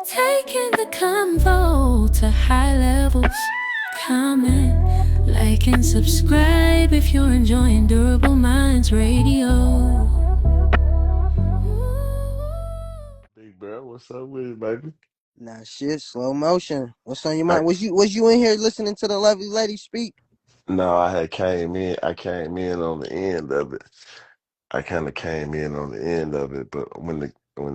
Taking the convo to high levels. Comment, like, and subscribe if you're enjoying Durable Minds Radio. Big bro, what's up with it, baby? Nah, shit, slow motion. What's on your I mind? Was you in here listening to the lovely lady speak? no, I had came in. I came in on the end of it. I kind of came in on the end of it, but when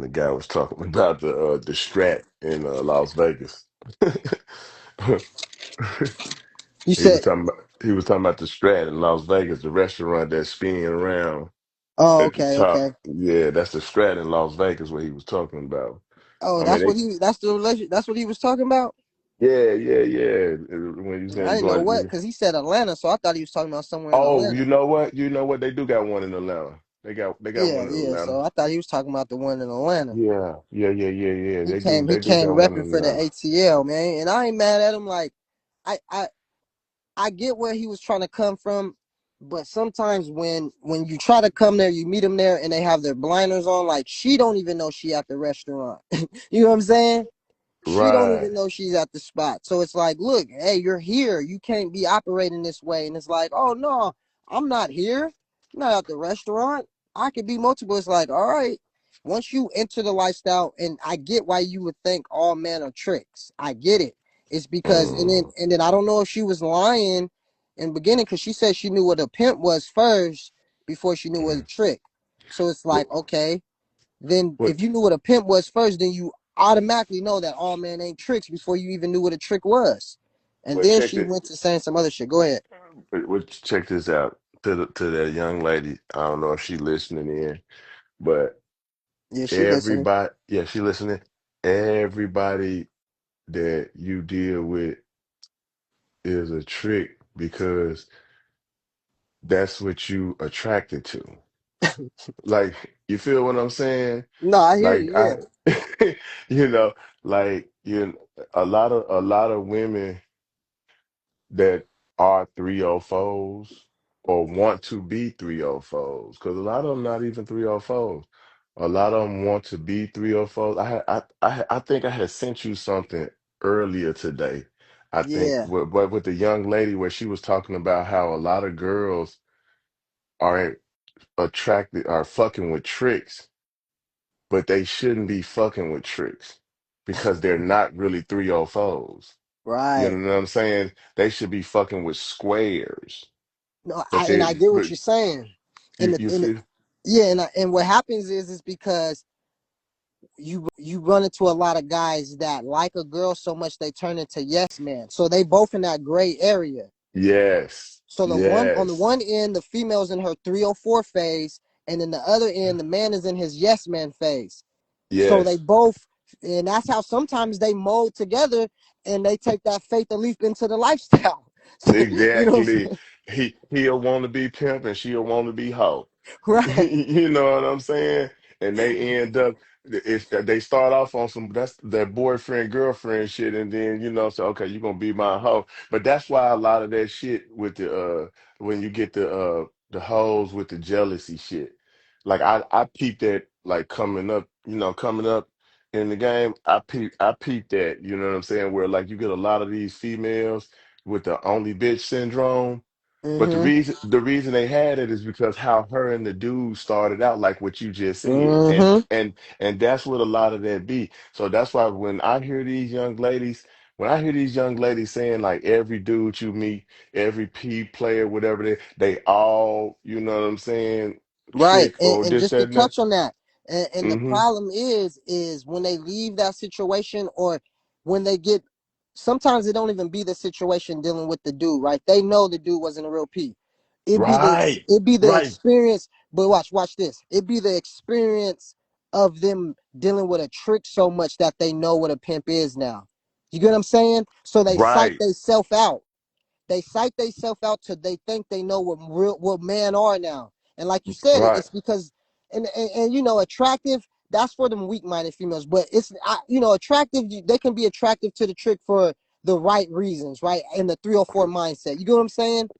the guy was talking about the strat in Las Vegas, You he was said, talking about the strat in Las Vegas, the restaurant that spin around oh, at the okay, top. okay. Yeah, that's the strat in Las Vegas. What he was talking about. Oh, I mean, that's the relation. That's what he was talking about. yeah. When you I saying didn't know going what, to because he said Atlanta, so I thought he was talking about somewhere in Oh, Atlanta. You know what? They do got one in Atlanta. They got Yeah, one in yeah. Atlanta. So I thought he was talking about the one in Atlanta. Yeah. He They do came, he they do came got one repping in for the Atlanta. ATL, man, and I ain't mad at him. Like, I, I, I get where he was trying to come from, but sometimes when you try to come there, you meet them there, and they have their blinders on. Like, she don't even know she at the restaurant. You know what I'm saying? She don't Right. even know she's at the spot. So it's like, look, hey, you're here. You can't be operating this way. And it's like, oh no, I'm not here. I'm not at the restaurant. I could be multiple. It's like, all right. Once you enter the lifestyle, and I get why you would think all men are tricks. I get it. It's because Mm. and then I don't know if she was lying in the beginning because she said she knew what a pimp was first before she knew what a trick. So it's What like, okay, then what if you knew what a pimp was first, then you automatically know that all men ain't tricks before you even knew what a trick was. And what then check she it went to saying some other shit. Go ahead. what check this out to that young lady. I don't know if she listening in, but Yeah, she listening. she listening. Everybody that you deal with is a trick because that's what you attracted to. Like, you feel what I'm saying? No, I hear Like you. I, Yeah. you know, like a lot of women that are 304s or want to be 304s, because a lot of them not even 304s. A lot of them want to be 304s. I think I had sent you something earlier today. I think, Yeah. but with the young lady where she was talking about how a lot of girls are attracted are fucking with tricks, but they shouldn't be fucking with tricks because they're not really 304s. You Right. know what I'm saying? They should be fucking with squares. No, But I get but what you're saying. you And you see? yeah, and what happens is because you run into a lot of guys that like a girl so much they turn into yes men. So they both in that gray area. Yes. So the one on the Yes. one end, the female's in her 304 phase, and then the other end, the man is in his yes man phase. So they Yes. both, and that's how sometimes they mold together, and they take that faith and leap into the lifestyle. You know what I'm Exactly. saying? He'll want to be pimp and she'll want to be hoe. Right. You know what I'm saying? And they end up if they start off on some that's their boyfriend girlfriend shit, and then say okay, you're gonna be my hoe. But that's why a lot of that shit with the when you get the hoes with the jealousy shit. Like I peeped that like coming up in the game. I peeped that, you know what I'm saying, where like you get a lot of these females with the only bitch syndrome, but the Mm-hmm. reason they had it is because how her and the dude started out, like what you just said, and Mm-hmm. and and that's what a lot of that be. So that's why when I hear these young ladies saying like every dude you meet, every P player, whatever they all, you know what I'm saying, Right. trick or And this, just that, to and that. touch on that, and the Mm-hmm. problem is when they leave that situation or when they get, sometimes it don't even be the situation dealing with the dude, right? They know the dude wasn't a real P. Right, It be the right, experience, but watch this. It be the experience of them dealing with a trick so much that they know what a pimp is now. You get what I'm saying? So they psych right, themselves out. They psych themselves out till they think they know what men are now. And like you said, right. it's because and attractive. That's for them weak-minded females. But attractive. They can be attractive to the trick for the right reasons, right? In the 304 mindset. You get what I'm saying?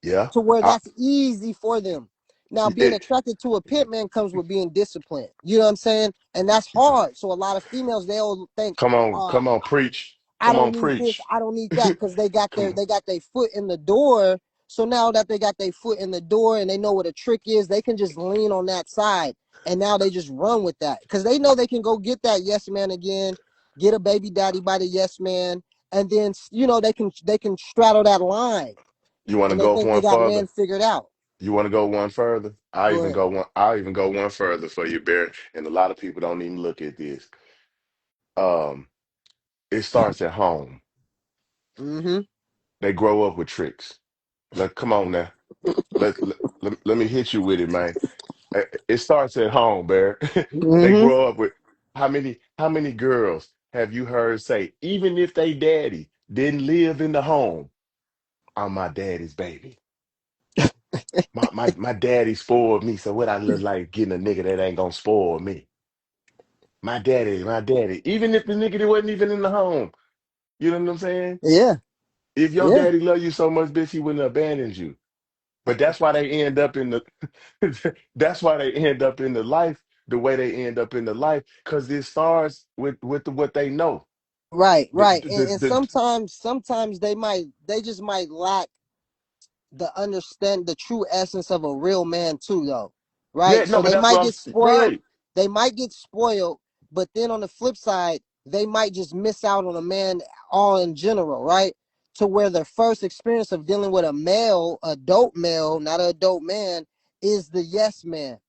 Yeah. To where I, that's easy for them. Now, being It, attracted to a pimp man comes with being disciplined. You know what I'm saying? And that's hard. So a lot of females, they'll think, uh, come on, preach. I Come don't on, need this, preach. I don't need that, because Come on. they got their foot in the door. So now that they got their foot in the door and they know what a trick is, they can just lean on that side. And now they just run with that. Because they know they can go get that yes man again, get a baby daddy by the yes man, and then they can straddle that line You want to and they go think they one got further? man figured out. You want to go one further? Go ahead. I'll even go one further for you, Barry. And a lot of people don't even look at this. Um, it starts at home. Mm-hmm. They grow up with tricks. Come on now. Let me hit you with it, man. It starts at home, Barry. They Mm-hmm. grow up with how many girls have you heard say, even if they daddy didn't live in the home, I'm my daddy's baby. My daddy spoiled me, so what I look like getting a nigga that ain't gonna spoil me. My daddy. Even if the nigga that wasn't even in the home. You know what I'm saying? Yeah. If your Yeah. daddy love you so much, bitch, he wouldn't abandon you. But that's why they end up in the that's why they end up in the life the way they end up in the life, because it starts with what they know. Right, The, right. And the, sometimes they just might lack the understand the true essence of a real man too, though. yeah, Right? no, So but they that's what might I'm get spoiled. right. They might get spoiled, but then on the flip side, they might just miss out on a man all in general, right? To where their first experience of dealing with a male, adult male, not an adult man, is the yes man.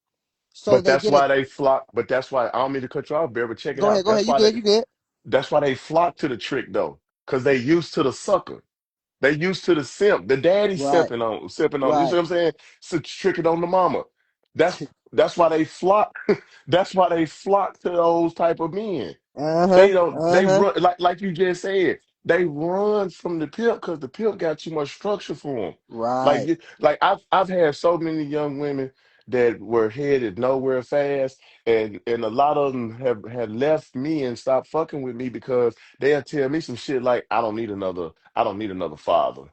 So But they that's get a why they flock. But that's why I don't mean to cut you off, Bear, but check it out. go ahead, you good, you good. That's why they flock to the trick though. Because they used to the sucker. They used to the simp. The daddy Right, sipping on. You see right. what I'm saying? So tricking on the mama. That's why they flock. That's why they flock to those type of men. Uh-huh. They don't. They Uh-huh. run like you just said. They run from the pimp because the pimp got too much structure for them. Right, Like I've had so many young women that were headed nowhere fast, and a lot of them have had left me and stopped fucking with me because they'll tell me some shit like I don't need another father,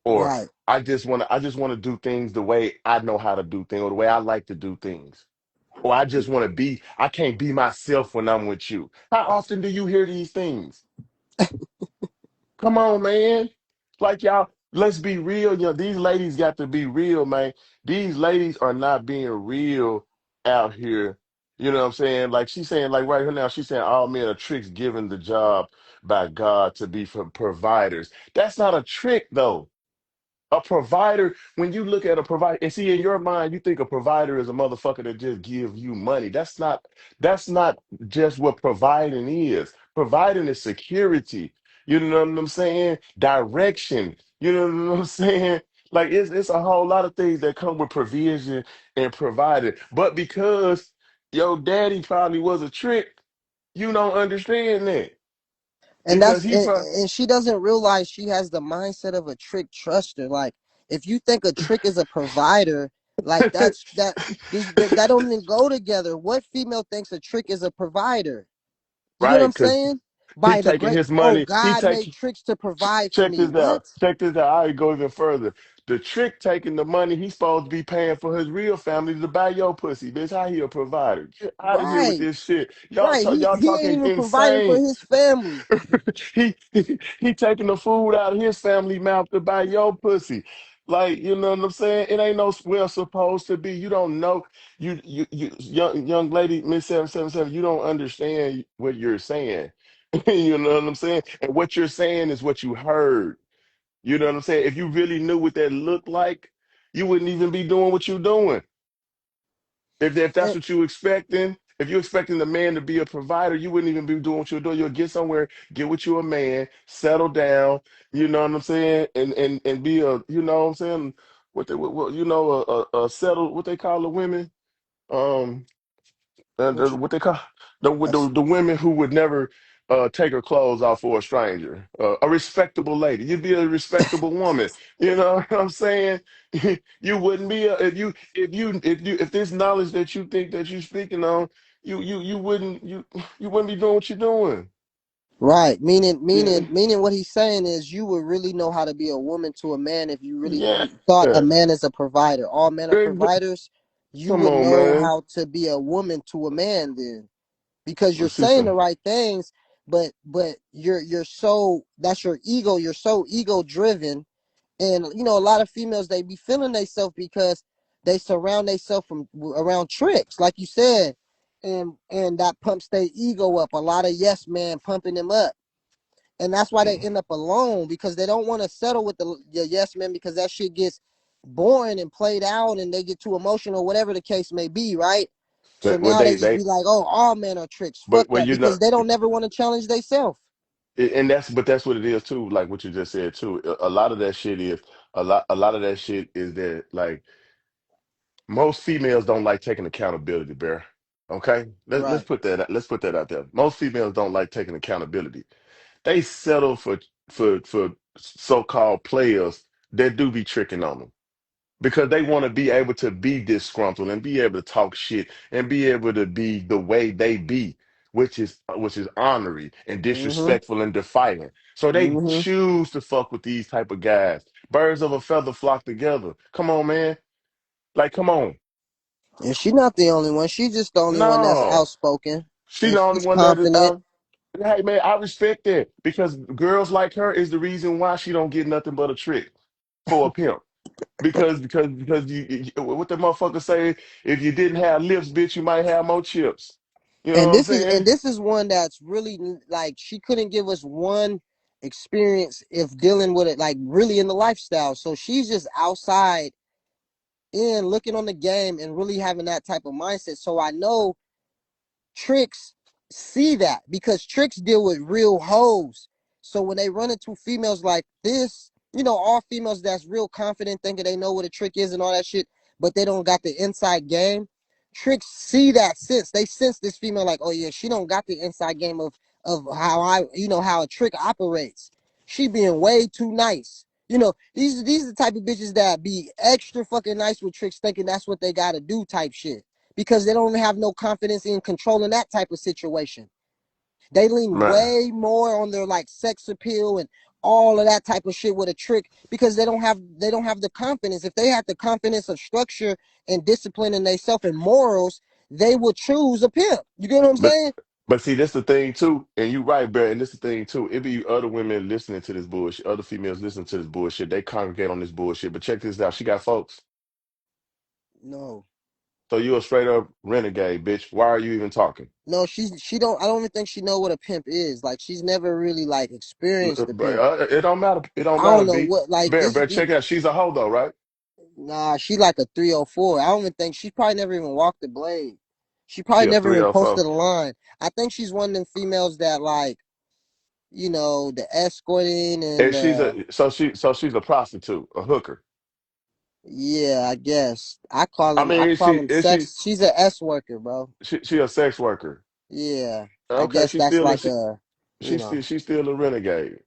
or right. I just want to do things the way I know how to do things or the way I like to do things. Or I just want to be, I can't be myself when I'm with you. How often do you hear these things? Come on, man. Like y'all, let's be real. You know, these ladies got to be real, man. These ladies are not being real out here. You know what I'm saying? Like she's saying, like right here now, she's saying all men are tricks given the job by God to be for providers. That's not a trick though. A provider, when you look at a provider, and see in your mind, you think a provider is a motherfucker that just give you money. That's not just what providing is. Providing is security. You know what I'm saying? Direction. You know what I'm saying? Like it's a whole lot of things that come with provision and providing. But because your daddy probably was a trick, you don't understand that. and Because that's he probably and she doesn't realize she has the mindset of a trick truster. Like, if you think a trick is a provider, like that don't even go together. What female thinks a trick is a provider? You get what right, I'm because saying? he By the taking great, his oh, money, he God made taking tricks to provide for check me. this What? out. Check this out. I go even further. The trick taking the money he's supposed to be paying for his real family to buy your pussy, bitch. How he a provider? Get out of here with Right, this shit. right. Y'all He ain't talking even providing for insane. his family. He taking the food out of his family mouth to buy your pussy. Like, you know what I'm saying? It ain't no where it's supposed to be. You don't know. You young lady, Miss 777, you don't understand what you're saying. You know what I'm saying? And what you're saying is what you heard. You know what I'm saying? If you really knew what that looked like, you wouldn't even be doing what you're doing. If that's And, what you expecting, if you're expecting the man to be a provider, you wouldn't even be doing what you're doing. You'll get somewhere, get with you a man, settle down, you know what I'm saying, and be a, you know what I'm saying, what you know, a settled, what they call the women, um, what you, what they call us- the women who would never take her clothes off for a stranger, a respectable lady. You'd be a respectable woman. You know what I'm saying? You wouldn't be if this knowledge that you think that you're speaking on, you wouldn't be doing what you're doing. Right. Meaning, Yeah, meaning, meaning what he's saying is you would really know how to be a woman to a man if you really yeah. thought a man is a provider. All men are providers. You Come would on, know man. how to be a woman to a man then. Because you're Well, she saying the said, right things, but you're so that's your ego. You're so ego driven, and you know a lot of females they be feeling themselves because they surround themselves from around tricks, like you said, and that pumps their ego up. A lot of yes man pumping them up, and that's why they end up alone because they don't want to settle with the yes man because that shit gets boring and played out, and they get too emotional, whatever the case may be, right? So that well, now they just they, be like, oh, all men are tricks. but Fuck well, that. you know, Because they don't never want to challenge themselves. and that's what it is too. Like what you just said too. A lot of that shit is a lot of that shit is that like most females don't like taking accountability, Bear. Okay, Right. let's put that out there. Most females don't like taking accountability. They settle for so-called players that do be tricking on them because they want to be able to be disgruntled and be able to talk shit and be able to be the way they be, which is ornery and Mm-hmm. disrespectful and defiant. So they Mm-hmm. choose to fuck with these type of guys. Birds of a feather flock together. Come on, man. Like, come on. And she's not the only one. She's just the only one that's No. outspoken She and the only she's one that is confident. out. Hey man, I respect that because girls like her is the reason why she don't get nothing but a trick for a pimp. Because what the motherfucker say, if you didn't have lips, bitch, you might have more chips. You know And what I'm and saying? this is one that's really like she couldn't give us one experience if dealing with it like really in the lifestyle. So she's just outside in looking on the game and really having that type of mindset. So I know tricks see that because tricks deal with real hoes. So when they run into females like this, you know, all females that's real confident thinking they know what a trick is and all that shit, but they don't got the inside game. Tricks see that sense. They sense this female like, oh yeah, she don't got the inside game of how how a trick operates. She being way too nice. You know, these are the type of bitches that be extra fucking nice with tricks, thinking that's what they gotta do type shit because they don't have no confidence in controlling that type of situation. They lean Man. way more on their like sex appeal and all of that type of shit with a trick because they don't have the confidence. If they had the confidence of structure and discipline in themselves and morals, they would choose a pimp. You get what I'm But saying? but see, that's the thing too, and you right, Barry, and this the thing too. It be other women listening to this bullshit, other females listening to this bullshit. They congregate on this bullshit. But check this out. She got folks. No. So you a straight up renegade, bitch. Why are you even talking? No, she don't I don't even think she know what a pimp is. Like she's never really like experienced the pimp. It don't matter. It don't I matter, don't know B. what like Bear, this Bear, check it out. She's a hoe though, right? Nah, she like a 304. I don't even think she probably never even walked the blade. She probably She a never even 304. posted a line. I think she's one of them females that like, the escorting and And she's a so she's a prostitute, a hooker. yeah, I guess. I I mean, call them sex. She's an S worker, bro. she a sex worker. Yeah. I Okay, guess that's like a, you know. she's still a renegade.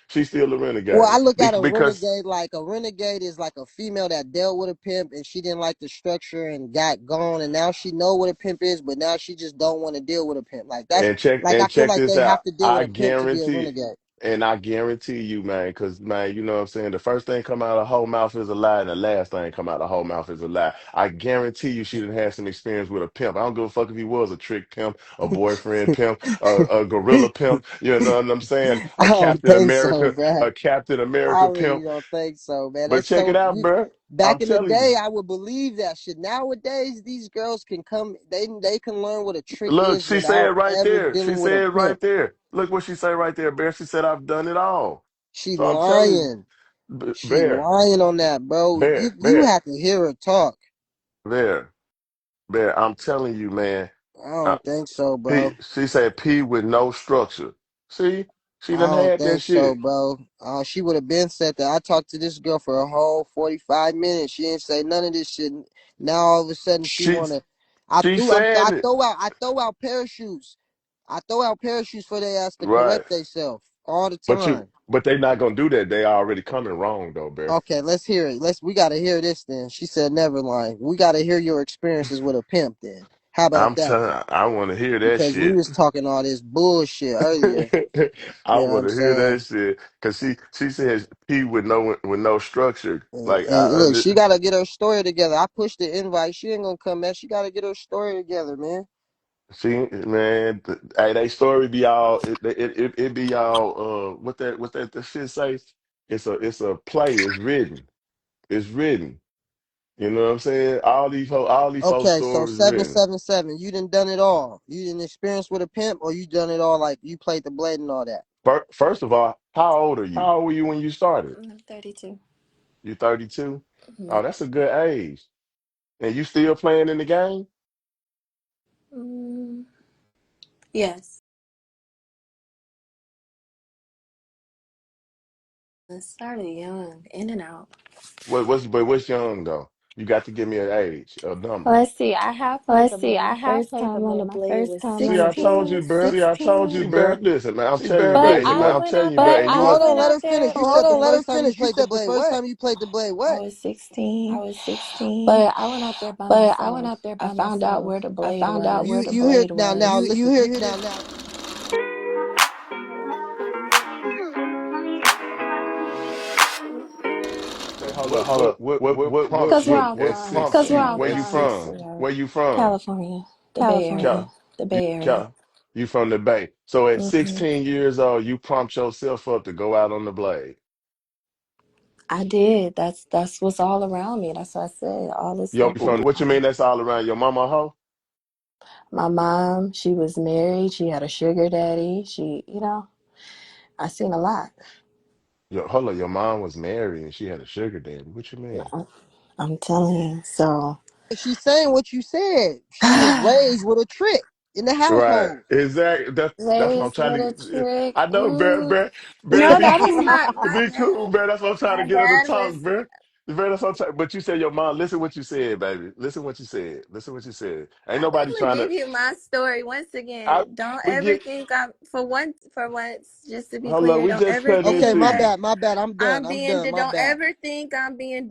She's still a Well, I renegade look at a because renegade like a renegade is like a female that dealt with a pimp and she didn't like the structure and got gone and now she know what a pimp is, but now she just don't want to deal with a pimp. Like that's like I and feel check like this they have out. to deal with a pimp to be a renegade. I guarantee you, man, because man, you know what I'm saying. The first thing come out of the whole mouth is a lie, and the last thing come out of the whole mouth is a lie. I guarantee you, she didn't have some experience with a pimp. I don't give a fuck if he was a trick pimp, a boyfriend pimp, a gorilla pimp. You know what I'm saying? I don't think so, bruh. A Captain I America really pimp. don't think so, man. But That's check it so out, bro. I'm back in the telling you. day, I would believe that shit. Nowadays, these girls can come, they can learn what a trick Look, is she said without right ever there. She dealing with a said right pimp. there. Look what she said right there, Bear. She said, I've done it all. She So I'm telling you, lying. She Bear, lying on that, bro. You Bear, you Bear, have to hear her talk. Bear, Bear. I'm telling you, man. I Uh, don't think so, P, bro. she said P with no structure. See, she I done don't had that think so, shit. bro. She would have been said that. I talked to this girl for a whole 45 minutes. She didn't say none of this shit. Now all of a sudden she She, wanna. she's saying it I throw out parachutes. I throw out parachutes for their ass to right, correct themselves all the time. but they not gonna do that. They already coming wrong though, Bear. Okay, let's hear it. We gotta hear this then. She said never mind. We gotta hear your experiences with a pimp then. How about I'm that? telling. I want to hear that Because we shit. was talking all this bullshit earlier. I You know what want I'm to hear saying? that shit because she says P with no structure. Like And look, she gotta get her story together. I pushed the invite. She ain't gonna come back. She gotta get her story together, man. she man, hey, they story be all it be all what that the shit say? It's a play. It's written. It's written. You know what I'm saying? All these folks Okay, so stories written. 777. You done it all. You didn't experience with a pimp, or you done it all like you played the blade and all that. First of all, how old are you? How old were you when you started? I'm 32. You 32? Mhm. Oh, that's a good age. And you still playing in the game? Mm, yes. I started young, in and out. What's young though? You got to give me an age, a number. Let's see. I have played Let's the see, blade. I My have first played the time on blade. the My blade first was time See, on the I blade told was you, 16. bruh. See, 16. bruh. Listen, man, I'm telling you, But bruh. See, I Man, I'm bruh. went telling out you, bruh. there. But And I you I want Hold on, went let out her finish. there. You hold said the on, let her first time you finish. You played the said the blade. first What? time you played the blade. I What? was I 16. was 16. But I went out there by But I went myself. out there I by found out myself. where the I blade found out where was. the You hear blade now was. listen. You You hear hear now. okay, hold up. What prompts Because where you I'm at from, Because where 16? I'm Where you from, from? Where you from? California, the Bay California, Area. Cal, The you, Bay Area. Cal, you from the Bay. So at hmm 16 years old, you prompt yourself up to go out on the blade. I did. That's what's all around me. That's what I said. All this Yo, stuff is from what you around me. mean? That's all around your mama, hoe? My mom, she was married. She had a sugar daddy. I seen a lot. Hold up, your mom was married and she had a sugar daddy. What you mean? I- I'm telling you. So, she's saying what you said. She was raised with a trick in the Right, household. exactly. That's what I'm raised trying with to a get. trick. I know, bear, No, be that was cool, my be cool, dad. bear. That's what I'm trying to My get her to dad talk, was. bear. Bear, that's what I'm trying. But you said your mom. Listen what you said, baby. Listen what you said. Listen what you said. Ain't I'm nobody gonna trying to. give you my story once I again. Don't we ever get. think I'm for once. Just to be Hold up, clear, we don't just ever cutting think Okay, into my that you. bad, my bad. I'm done. I'm I'm being. done. My Don't bad. ever think I'm being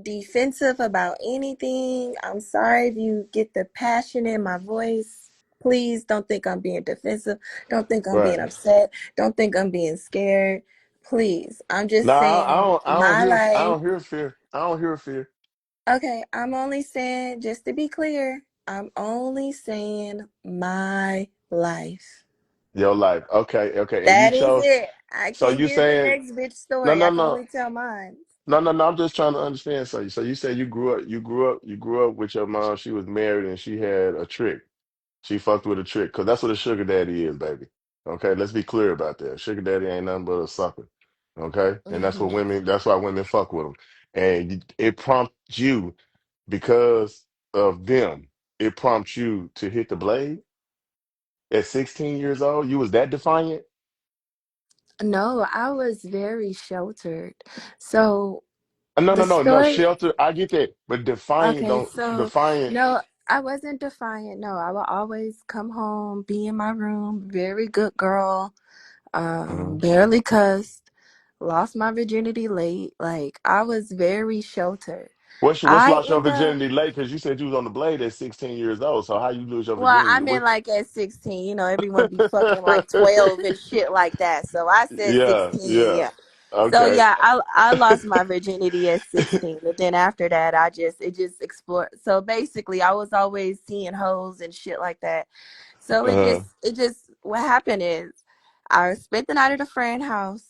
defensive about anything. I'm sorry if you get the passion in my voice. Please don't think I'm being defensive. Don't think I'm being Right. upset. Don't think I'm being scared. Please, I'm just Nah, saying I don't my hear. I life. don't hear fear. I don't hear fear. Okay, I'm only saying, just to be clear, I'm only saying my life. Your life. Okay, okay. And you That is chose. it. I So can't you give the saying next bitch no, story. no, I can no. only tell mine. No. I'm just trying to understand. So you said you grew up with your mom. She was married and she had a trick. She fucked with a trick because that's what a sugar daddy is, baby. Okay, let's be clear about that. Sugar daddy ain't nothing but a sucker. Okay, and that's what hmm women. That's why women fuck with them. And it prompts you because of them. It prompts you to hit the blade at 16 years old. You was that defiant. No, I was very sheltered. So the No. story, Shelter. I get that, but defiant okay, don't so defiant. no, I wasn't defiant. No, I would always come home, be in my room, very good girl, Mhm. barely cussed, lost my virginity late. Like I was very sheltered. What's I lost your end up virginity late? Because you said you was on the blade at 16 years old. So how you lose your Well, virginity? I mean, like at 16, everyone be fucking like 12 and shit like that. So I said Yeah, 16, yeah. yeah. So Okay. yeah, I lost my virginity at 16. And then after that, it just explored. So basically, I was always seeing hoes and shit like that. So Uh-huh. what happened is I spent the night at a friend house.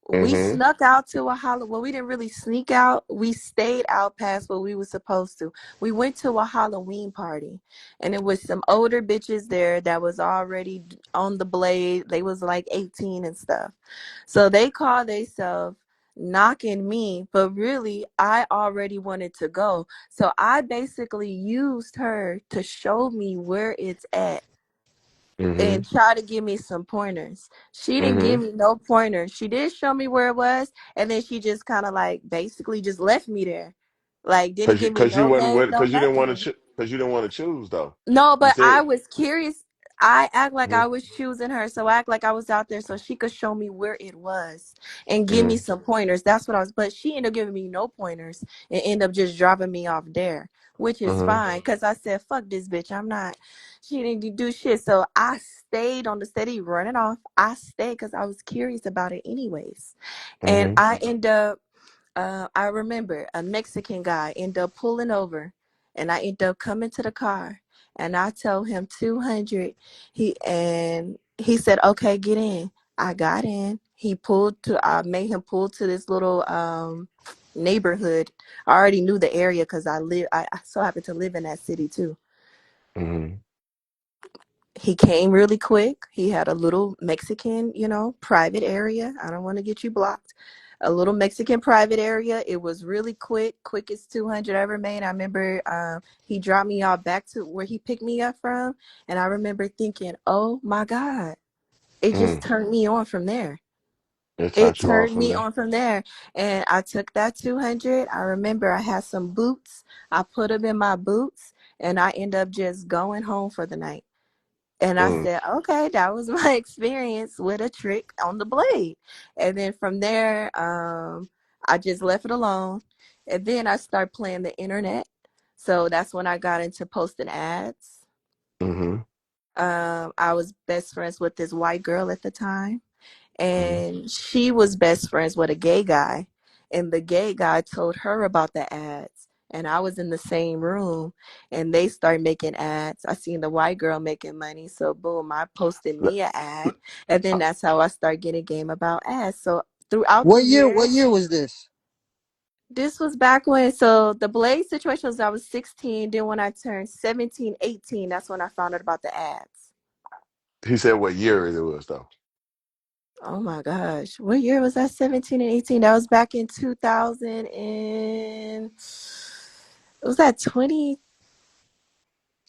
We Mm-hmm. snuck out to a Halloween. Well, we didn't really sneak out. We stayed out past what we were supposed to. We went to a Halloween party, and it was some older bitches there that was already on the blade. They was like 18 and stuff. So they called themselves knocking me, but really I already wanted to go. So I basically used her to show me where it's at Mm-hmm. and try to give me some pointers. She didn't Mm-hmm. give me no pointers. She did show me where it was, and then she just kind of like basically just left me there. Like didn't give me Cause you no wasn't name, with, no cause you didn't want nothing. to cause you didn't want to choose though. No, You but I said was curious. I act like I Mm-hmm. was choosing her, so I act like I was out there so she could show me where it was and give me Mm-hmm. some pointers. That's what I was. But she ended up giving me no pointers and ended up just dropping me off there, which is Mm-hmm. fine because I said, "Fuck this bitch, I'm not." She didn't do shit, so I stayed on the steady running off. I stayed because I was curious about it, anyways, and Mm-hmm. I end up I remember a Mexican guy end up pulling over, and I end up coming to the car, and I told him 200. He said, "Okay, get in." I got in. He pulled to. I made him pull to this little neighborhood. I already knew the area because I so happened to live in that city too. Mm-hmm. He came really quick. He had a little Mexican, private area. I don't want to get you blocked. A little Mexican private area. It was really quick, quickest 200 I ever made. I remember he dropped me off back to where he picked me up from. And I remember thinking, oh my God, it just Mm. turned me on from there. It It turned you on turned from me there. on from there. And I took that 200. I remember I had some boots. I put them in my boots and I end up just going home for the night. And I Mm. said, okay, that was my experience with a trick on the blade. And then from there, I just left it alone. And then I started playing the internet. So that's when I got into posting ads. Mm-hmm. I was best friends with this white girl at the time, Mm-hmm. and she was best friends with a gay guy, and the gay guy told her about the ads, and I was in the same room, and they started making ads. I seen the white girl making money, so boom, I posted me an ad, and then that's how I started getting game about ads. So throughout the What year? What years, year was this? this was back when, so the Blaze situation was I was 16, then when I turned 17, 18, that's when I found out about the ads. He said what year it was though. Oh my gosh. What year was that? 17 and 18. That was back in 2000 and was that 20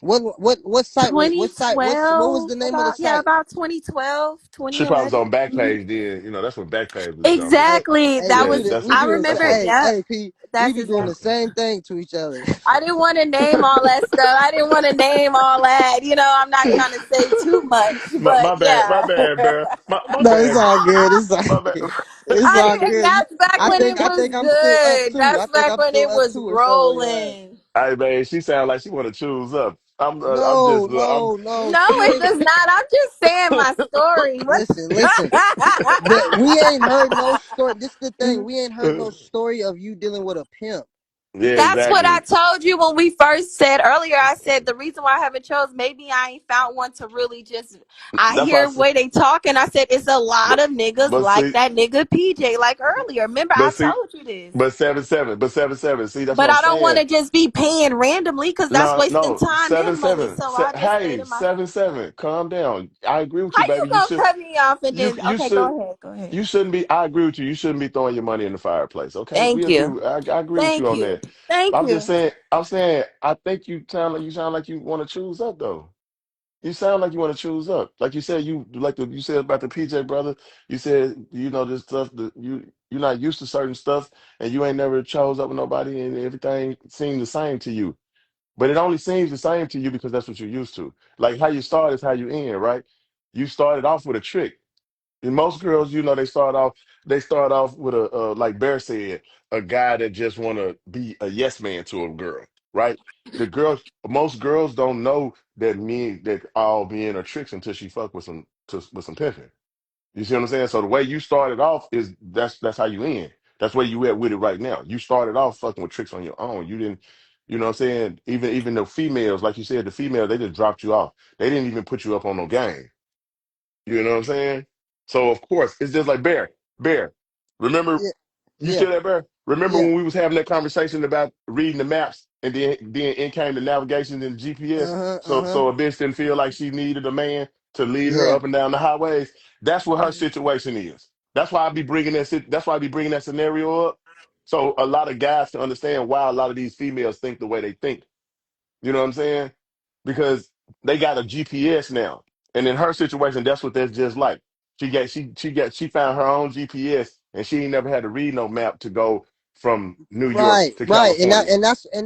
What site was twenty what site? What was twelve? the name of the About, yeah, site? about 2012, She probably was 2011. on Backpage then. You know, that's when Backpage was jumping. Hey, Exactly. hey, That we Yeah, be was, the, that's we what. I be the That's remember, what. yep. hey P, we That's be doing the exactly. same thing to each other. I didn't want to name all that stuff. I didn't want to name all that. I'm not trying to say too much, but My bad. My yeah. bad, bro. My No, it's bad. all good. It's all My bad. good. It's all And good. that's back I when think it I was think I'm still up good. too. I That's think back I'm when still it up was too or something on your ass. rolling. Hey man, she sound like she want to choose up. I'm No, just. no, no. No, She it ain't. does not. I'm just saying my story. What? Listen, listen. That we ain't heard no story. This is the thing. We ain't heard no story of you dealing with a pimp. Yeah, That's what I exactly. told you when we first said earlier. I said the reason why I haven't chose, maybe I ain't found one to really just. I That's why. hear the way they talk, and I said it's a lot But of niggas but like see, that nigga PJ, like earlier. Remember, I but see, told you this. but 7-7, but 7-7. See, that's what But I'm I don't want saying. to just be paying randomly because that's No, wasting no, time seven and money. seven. So I just stayed Hey, in my. 7-7. Calm down. I agree with How you, you baby. gonna cut me off and then? You Okay, should go ahead. Go ahead. you shouldn't be. I agree with you. You shouldn't be throwing your money in the fireplace. Okay, we Thank agree. you. I agree with you Thank on you. that. Thank I'm just you. saying. I'm saying. I think you sound like you want to choose up though. You sound like you want to choose up. Like you said, you said about the PJ brother. You said this stuff that you're not used to certain stuff, and you ain't never chose up with nobody, and everything seemed the same to you. But it only seems the same to you because that's what you're used to. Like how you start is how you end, right? You started off with a trick. And most girls, they start off with like Bear said, a guy that just want to be a yes man to a girl, right? Most girls don't know that all being are tricks until she fuck with some pimping. You see what I'm saying? So the way you started off is that's how you end. That's where you at with it right now. You started off fucking with tricks on your own. You didn't, you know what I'm saying? Even the females, like you said, the females, they just dropped you off. They didn't even put you up on no game. You know what I'm saying? So of course, it's just like Bear. Bear. Remember, Yeah, you yeah, still there, Bear? Remember yeah. when we was having that conversation about reading the maps and then in came the navigation and GPS. Uh-huh, uh-huh. So a bitch didn't feel like she needed a man to lead her Yeah. up and down the highways. That's what her situation is. That's why I be bringing that scenario up. So a lot of guys can understand why a lot of these females think the way they think. You know what I'm saying? Because they got a GPS now. And in her situation, that's what that's just like. She found her own GPS and she ain't never had to read no map to go from New York Right, to right. And California.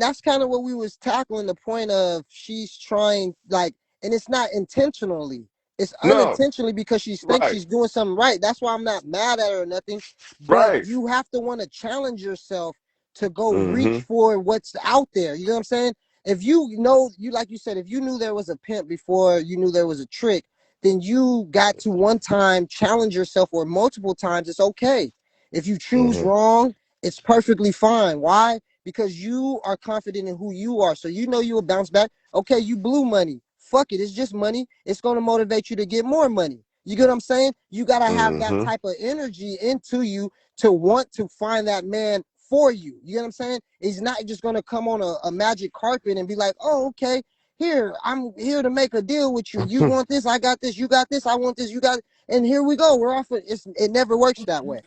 that's kind of what we was tackling, the point of she's trying, like, and it's not intentionally. It's No, unintentionally because she thinks right, she's doing something right. That's why I'm not mad at her or nothing. But right. you have to want to challenge yourself to go reach Mm-hmm. for what's out there. You know what I'm saying? If you know, you like you said, if you knew there was a pimp before you knew there was a trick, then you got to one time challenge yourself, or multiple times. It's okay. If you choose Mm-hmm. wrong, it's perfectly fine. Why? Because you are confident in who you are. So you know you will bounce back. Okay, you blew money. Fuck it. It's just money. It's going to motivate you to get more money. You get what I'm saying? You got to have that Mm-hmm. type of energy into you to want to find that man for you. You get what I'm saying? He's not just going to come on a magic carpet and be like, oh, okay, here, I'm here to make a deal with you. You want this? I got this. You got this. I want this. You got it. And here we go. We're off. It never works that way.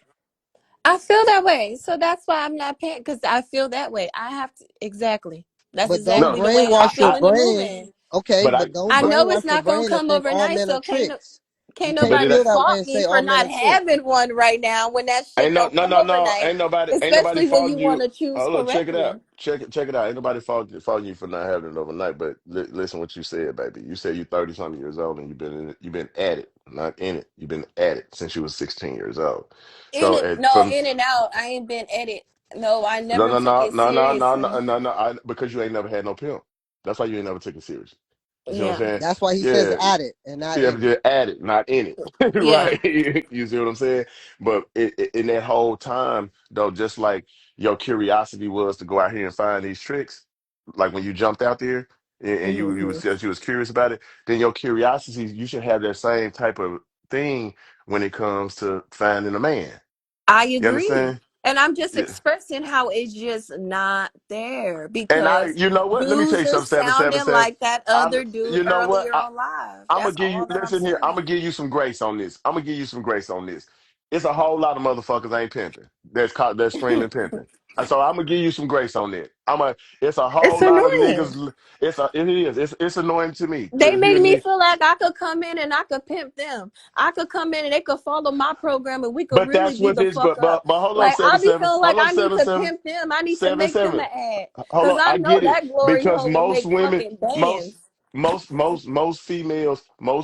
I feel that way. So that's why I'm not paying, because I feel that way. I have to, exactly. That's But don't exactly No, the way I'm brainwash your feeling and brain. moving. Okay, but but don't I know it's brainwash your not gonna brain to come think all overnight, men are so tricks. You can't can't but it nobody feel that way fault and me say for all men not are tricks. having one right now when that shit ain't no don't no come no no overnight. ain't nobody Especially when you faulting want you. to choose Oh look, check it out. correctly. Check it out. Ain't nobody faulting you for not having it overnight. But listen what you said, baby. You said you're 30 something years old and you've been in it, you've been at it, not in it. You've been at it since you was 16 years old. In So it, at no, from in and out. I ain't been at it. No, I no never no took no it no no no no seriously. no no because you ain't never had no pimp. That's why you ain't never took it serious. You see what I'm Yeah, saying? That's why he says Yeah. at it and not Yeah, in but it. you're at it, not in it, yeah. right? You see what I'm saying? But in that whole time, though, just like your curiosity was to go out here and find these tricks, like when you jumped out there and Hmm. you was curious about it, then your curiosity, you should have that same type of thing when it comes to finding a man. I You agree. understand? And I'm just Yeah. expressing how it's just not there And because you know what? Let me tell dudes you are something, 777. sounding like that other You dude know what? earlier on live. I'm gonna That's give you all that I'm listen here. I'm gonna saying. give you some grace on this. I'm gonna give you some grace on this. It's a whole lot of motherfuckers ain't pimping. That's screaming pimping. So I'm gonna give you some grace on that. It's a It's whole lot of annoying. niggas. It is. It's annoying to me. They make You me need, feel like I could come in and I could pimp them. I could come in and they could follow my program and we could but really that's be what the this. fuck up. But hold on, Like seven I'll be seven. feeling like Hold on, I need seven to seven. pimp them. I need to Seven make them seven. an ad. Hold Cause on, I I know get it that glory because hole will most make women, fucking most bands. most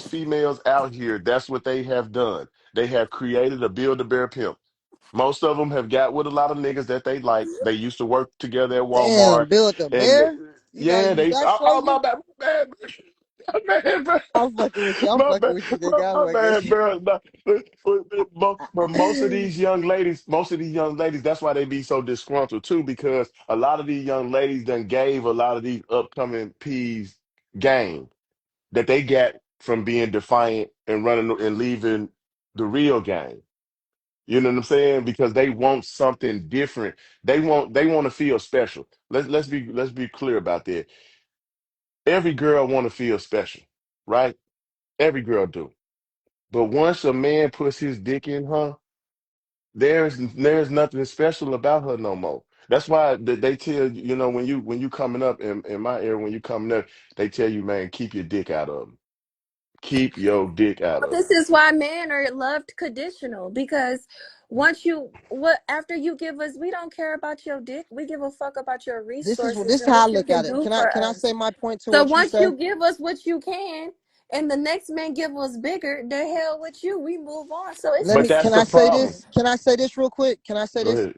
females out here, that's what they have done. They have created a build a bear pimp. Most of them have got with a lot of niggas that they like. They used to work together at Damn, Walmart, build a and bear. You gotta yeah, use they. that Oh my slogan. bad, my bad, bro. I'm fucking with you. I'm My fucking bad, with you, nigga. I'm my fucking with bad, bro. No, but most of you. these young ladies, that's why they be so disgruntled too, because a lot of these young ladies done gave a lot of these upcoming P's game that they got from being defiant and running and leaving the real game. You know what I'm saying? Because they want something different. They want to feel special. Let's be clear about that. Every girl want to feel special, right? Every girl do. But once a man puts his dick in her, there's nothing special about her no more. That's why they tell you, when you coming up in my area, when you coming up, they tell you, man, keep your dick out of them. Keep your dick out Well, of this them. is why men are loved conditional because once you what after you give us, we don't care about your dick. We give a fuck about your This is resources this and how I what you look can at it. do for Can I us. say my point to So what you once say? you give us what you can and the next man give us bigger, the hell with you. We move on. So it's Let But me. that's Can the I say problem. this? Can I say this real quick? Can I say Go this? ahead.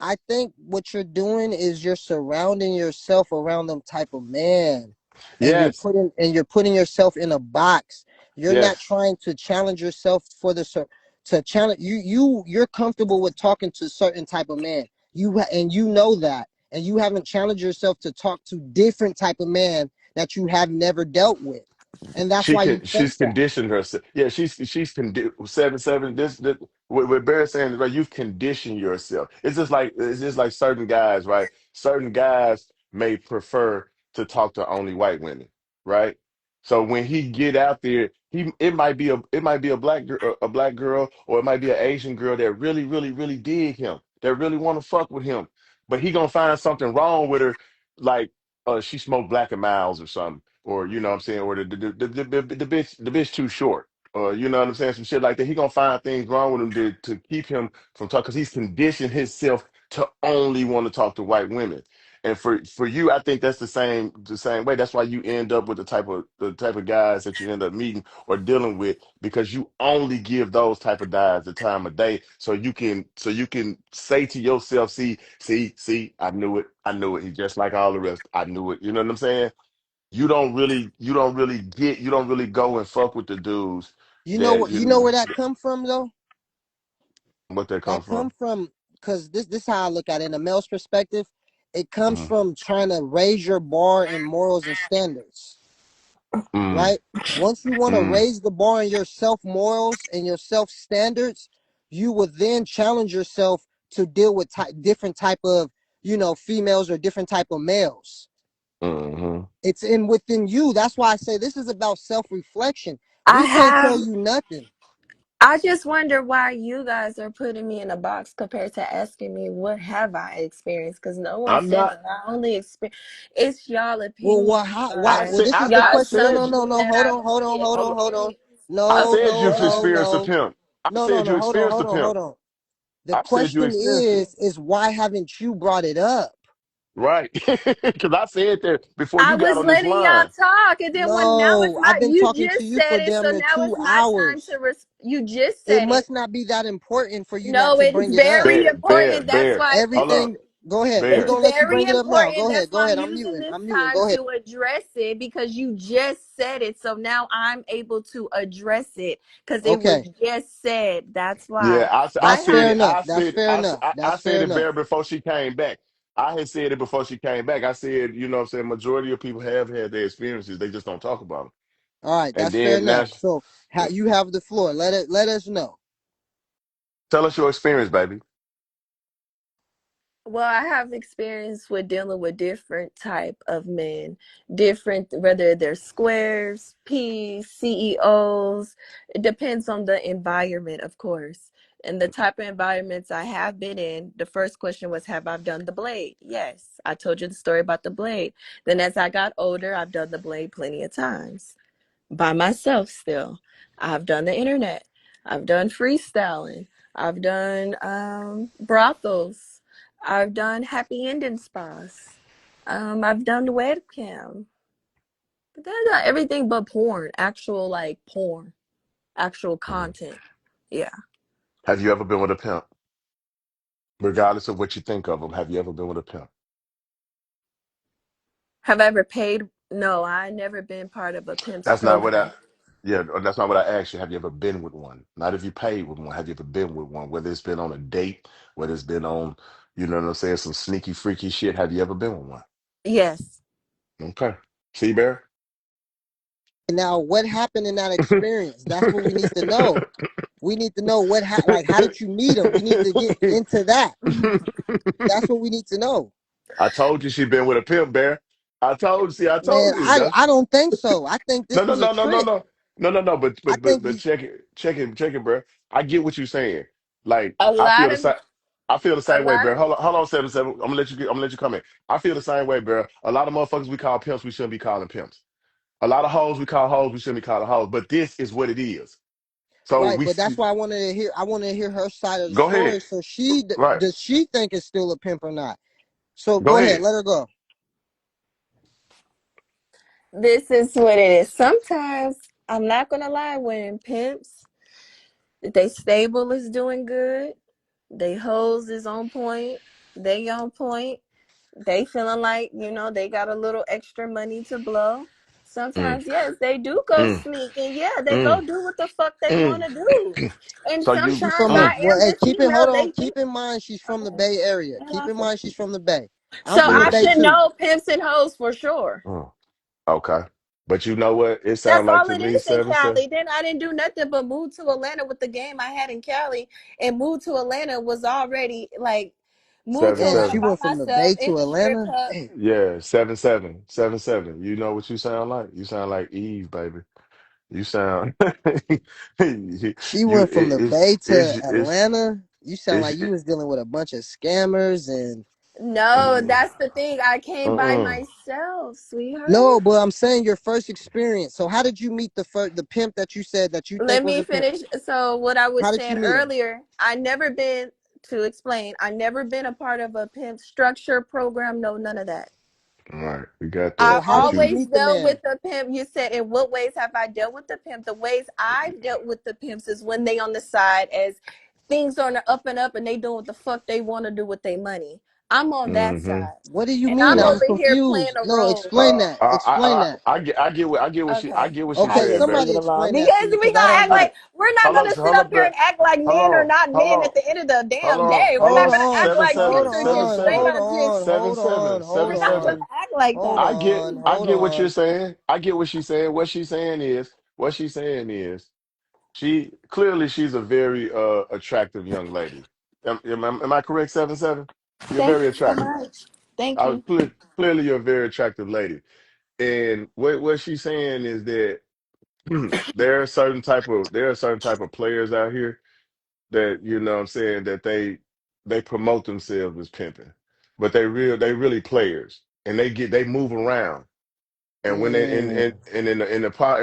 I think what you're doing is you're surrounding yourself around them type of man, and Yes, you're putting yourself in a box. You're not yes. trying to challenge yourself for to challenge you're comfortable with talking to certain type of man. And you know that, and you haven't challenged yourself to talk to different type of man that you have never dealt with, and that's why you think She's that. conditioned herself. Yeah, she's 7-7. This what Barry's saying is right. You've conditioned yourself. It's just like certain guys, right? Certain guys may prefer to talk to only white women, right? So when he get out there, it might be a black girl, or it might be an Asian girl that really dig him, that really want to fuck with him, but he gonna find something wrong with her, like she smoked Black and Miles or something, or you know what I'm saying, or the bitch too short, or you know what I'm saying, some shit like that. He gonna find things wrong with him to keep him from talking, because he's conditioned himself to only want to talk to white women. And for you, I think that's the same way. That's why you end up with the type of guys that you end up meeting or dealing with, because you only give those type of guys the time of day, so you can say to yourself, see, I knew it. He's just like all the rest. I knew it. You know what I'm saying? You don't really go and fuck with the dudes You know that what? you You know know where that come from though. what they come That come from. from because this how I look at it in a male's perspective. It comes Mm-hmm. from trying to raise your bar in morals and standards, Mm, right? Once you want to mm, raise the bar in your self morals and your self standards, you will then challenge yourself to deal with different type of females or different type of males. mm-hmm. It's in within you. That's why I say this is about self reflection. I This ain't have tell you nothing. I just wonder why you guys are putting me in a box compared to asking me what have I experienced, because no one I'm said not. that I only experience. It's y'all Well, opinion, what? How? Why? I guys. Well, said. this I, is the I Y'all question. No, said. no, telling You, no, me no. that Hold I've on, hold on, only hold on, hold on. hold on. experienced I No, said no, you've no, experienced a no, pimp. I no, said you no. Hold on, experienced a hold on, pimp. hold on. The I said you question experienced it. is why haven't you brought it up? Right. Because I said that before I you got was on this letting y'all line. talk, and then when now it's No, my I've been you talking to just you said for it, so damn near now it's two my time hours. to you just It said it. must not be that important for you not No, to it is bring it up. very Bear, important. That's bear. why Hold up. Everything. Go ahead. We're it's Bear. gonna let you very bring it up now. important. Go That's ahead. Go why I'm ahead. I'm using muting. this I'm muting. time Go ahead. to address it because you just said it. So now I'm able to address it because it was Okay. just said. That's Yeah, why I I That's said fair have. it. enough. That's fair enough. I That's fair said it enough. Bear before she came back. I had said it before she came back. I said, what I'm saying, majority of people have had their experiences. They just don't talk about them. All right, And that's fair then now, enough. So you have the floor. Let us know. tell us your experience, baby. Well, I have experience with dealing with different type of men, different whether they're squares, P's, CEOs. It depends on the environment, of course. And the type of environments I have been in, the first question was, have I done the blade? Yes. I told you the story about the blade. Then as I got older, I've done the blade plenty of times by myself still. I've done the internet. I've done freestyling. I've done brothels. I've done happy ending spas. I've done the webcam. But that's not everything but porn. Actual like porn. Actual Mhm. content. Yeah. Have you ever been with a pimp? Regardless of what you think of them, have you ever been with a pimp? Have I ever paid? No, I never been part of a pimp's That's not what I. program. Yeah, that's not what I asked you. Have you ever been with one? Not if you paid with one. Have you ever been with one? Whether it's been on a date, whether it's been on, what I'm saying, some sneaky, freaky shit. Have you ever been with one? Yes. Okay. See, Bear? Now, what happened in that experience? That's what we need to know. We need to know like how did you meet him? We need to get into that. That's what we need to know. I told you she been with a pimp, Bear. I told you. See, I Man, told you. I don't think so. I think No, this no, was a no, no, no, trick. no, no, no, no. But I but but think but he check it, bro. I get what you're saying. Like A I feel lot the of same. I feel the a same way, lot bro. Hold on, 7-7. I'm gonna let you come in. I feel the same way, bro. A lot of motherfuckers we call pimps, we shouldn't be calling pimps. A lot of hoes we call hoes, we shouldn't be calling hoes. But this is what it is. So right, but that's why I wanted to hear. I want to hear her side of the go ahead. story. So Right. does she think it's still a pimp or not? So Go go ahead, ahead. let her go. this is what it is. Sometimes I'm not gonna lie, when pimps they stable is doing good, they hoes is on point, they on point, they feeling like they got a little extra money to blow. Mm, Sometimes yes, they do go mm, sneak and yeah, they go mm, do what the fuck they want mm. to do. And So you She sometimes from the mm, I well, am hey, the keep it. female. Hold on. They think Keep in mind she's from the okay. Bay Area. Hang Keep on in for a mind she's second. from the Bay. I'm So from the I mm, Bay should too. know pimps and hoes for sure. mm. Okay. But you know what? It That's sounds like all to it me, is in 7-7. Cali. Then I didn't do nothing but move to Atlanta with the game I had in Cali, and move to Atlanta was already like move to Seven Damn, Atlanta she seven. by went from the myself Bay in to the strip Atlanta. club. Damn, Yeah, 7-7. 7-7. You know what you sound like? You sound like Eve, baby. You sound you she you went from the Bay to it's Atlanta. You sound it's like you was dealing with a bunch of scammers and No, that's the thing. I came by mm-mm. myself, no, sweetheart. but I'm saying your first experience. So how did you meet the pimp that you said that you think Let was me a pimp? finish. So what I was How did you saying meet him? earlier, I never been to explain. I never been a part of a pimp structure program. No, none of that. All right, we got So that. I've how But did you you, always meet the dealt with man? the pimp. You said, in what ways have I dealt with the pimp? The ways I've dealt with the pimps is when they on the side as things on the up and up and they doing what the fuck they want to do with their money. I'm on that mm-hmm. side. What do you And mean? I'm I'm Right. over here playing confused. a No, role. explain that. Explain that. I Okay. get what she's I Okay, saying, just Bear. leave somebody it alone. explain that Because to me we because I gonna don't act get Hey, it. like we're not gonna sit up here and act like men are not men hold at the end of the hold damn on, day. We're hold Hold not on. gonna on, act Seven like hold seven, gender seven on, neutral. We're seven, hold gonna on, just seven hold seven, on, hold seven we're not seven. gonna on, act like hold that. on, I hold get what you're on. saying. I get what she's saying. What she's saying is she clearly she's a very attractive young lady. Am I correct? 7-7. You're Thank very you so attractive. much. Thank you. Clearly you're a very attractive lady. And what she's saying is that there are certain type of players out here that you know what I'm saying that they promote themselves as pimping, but they really players and they move around. And when they Mm. and in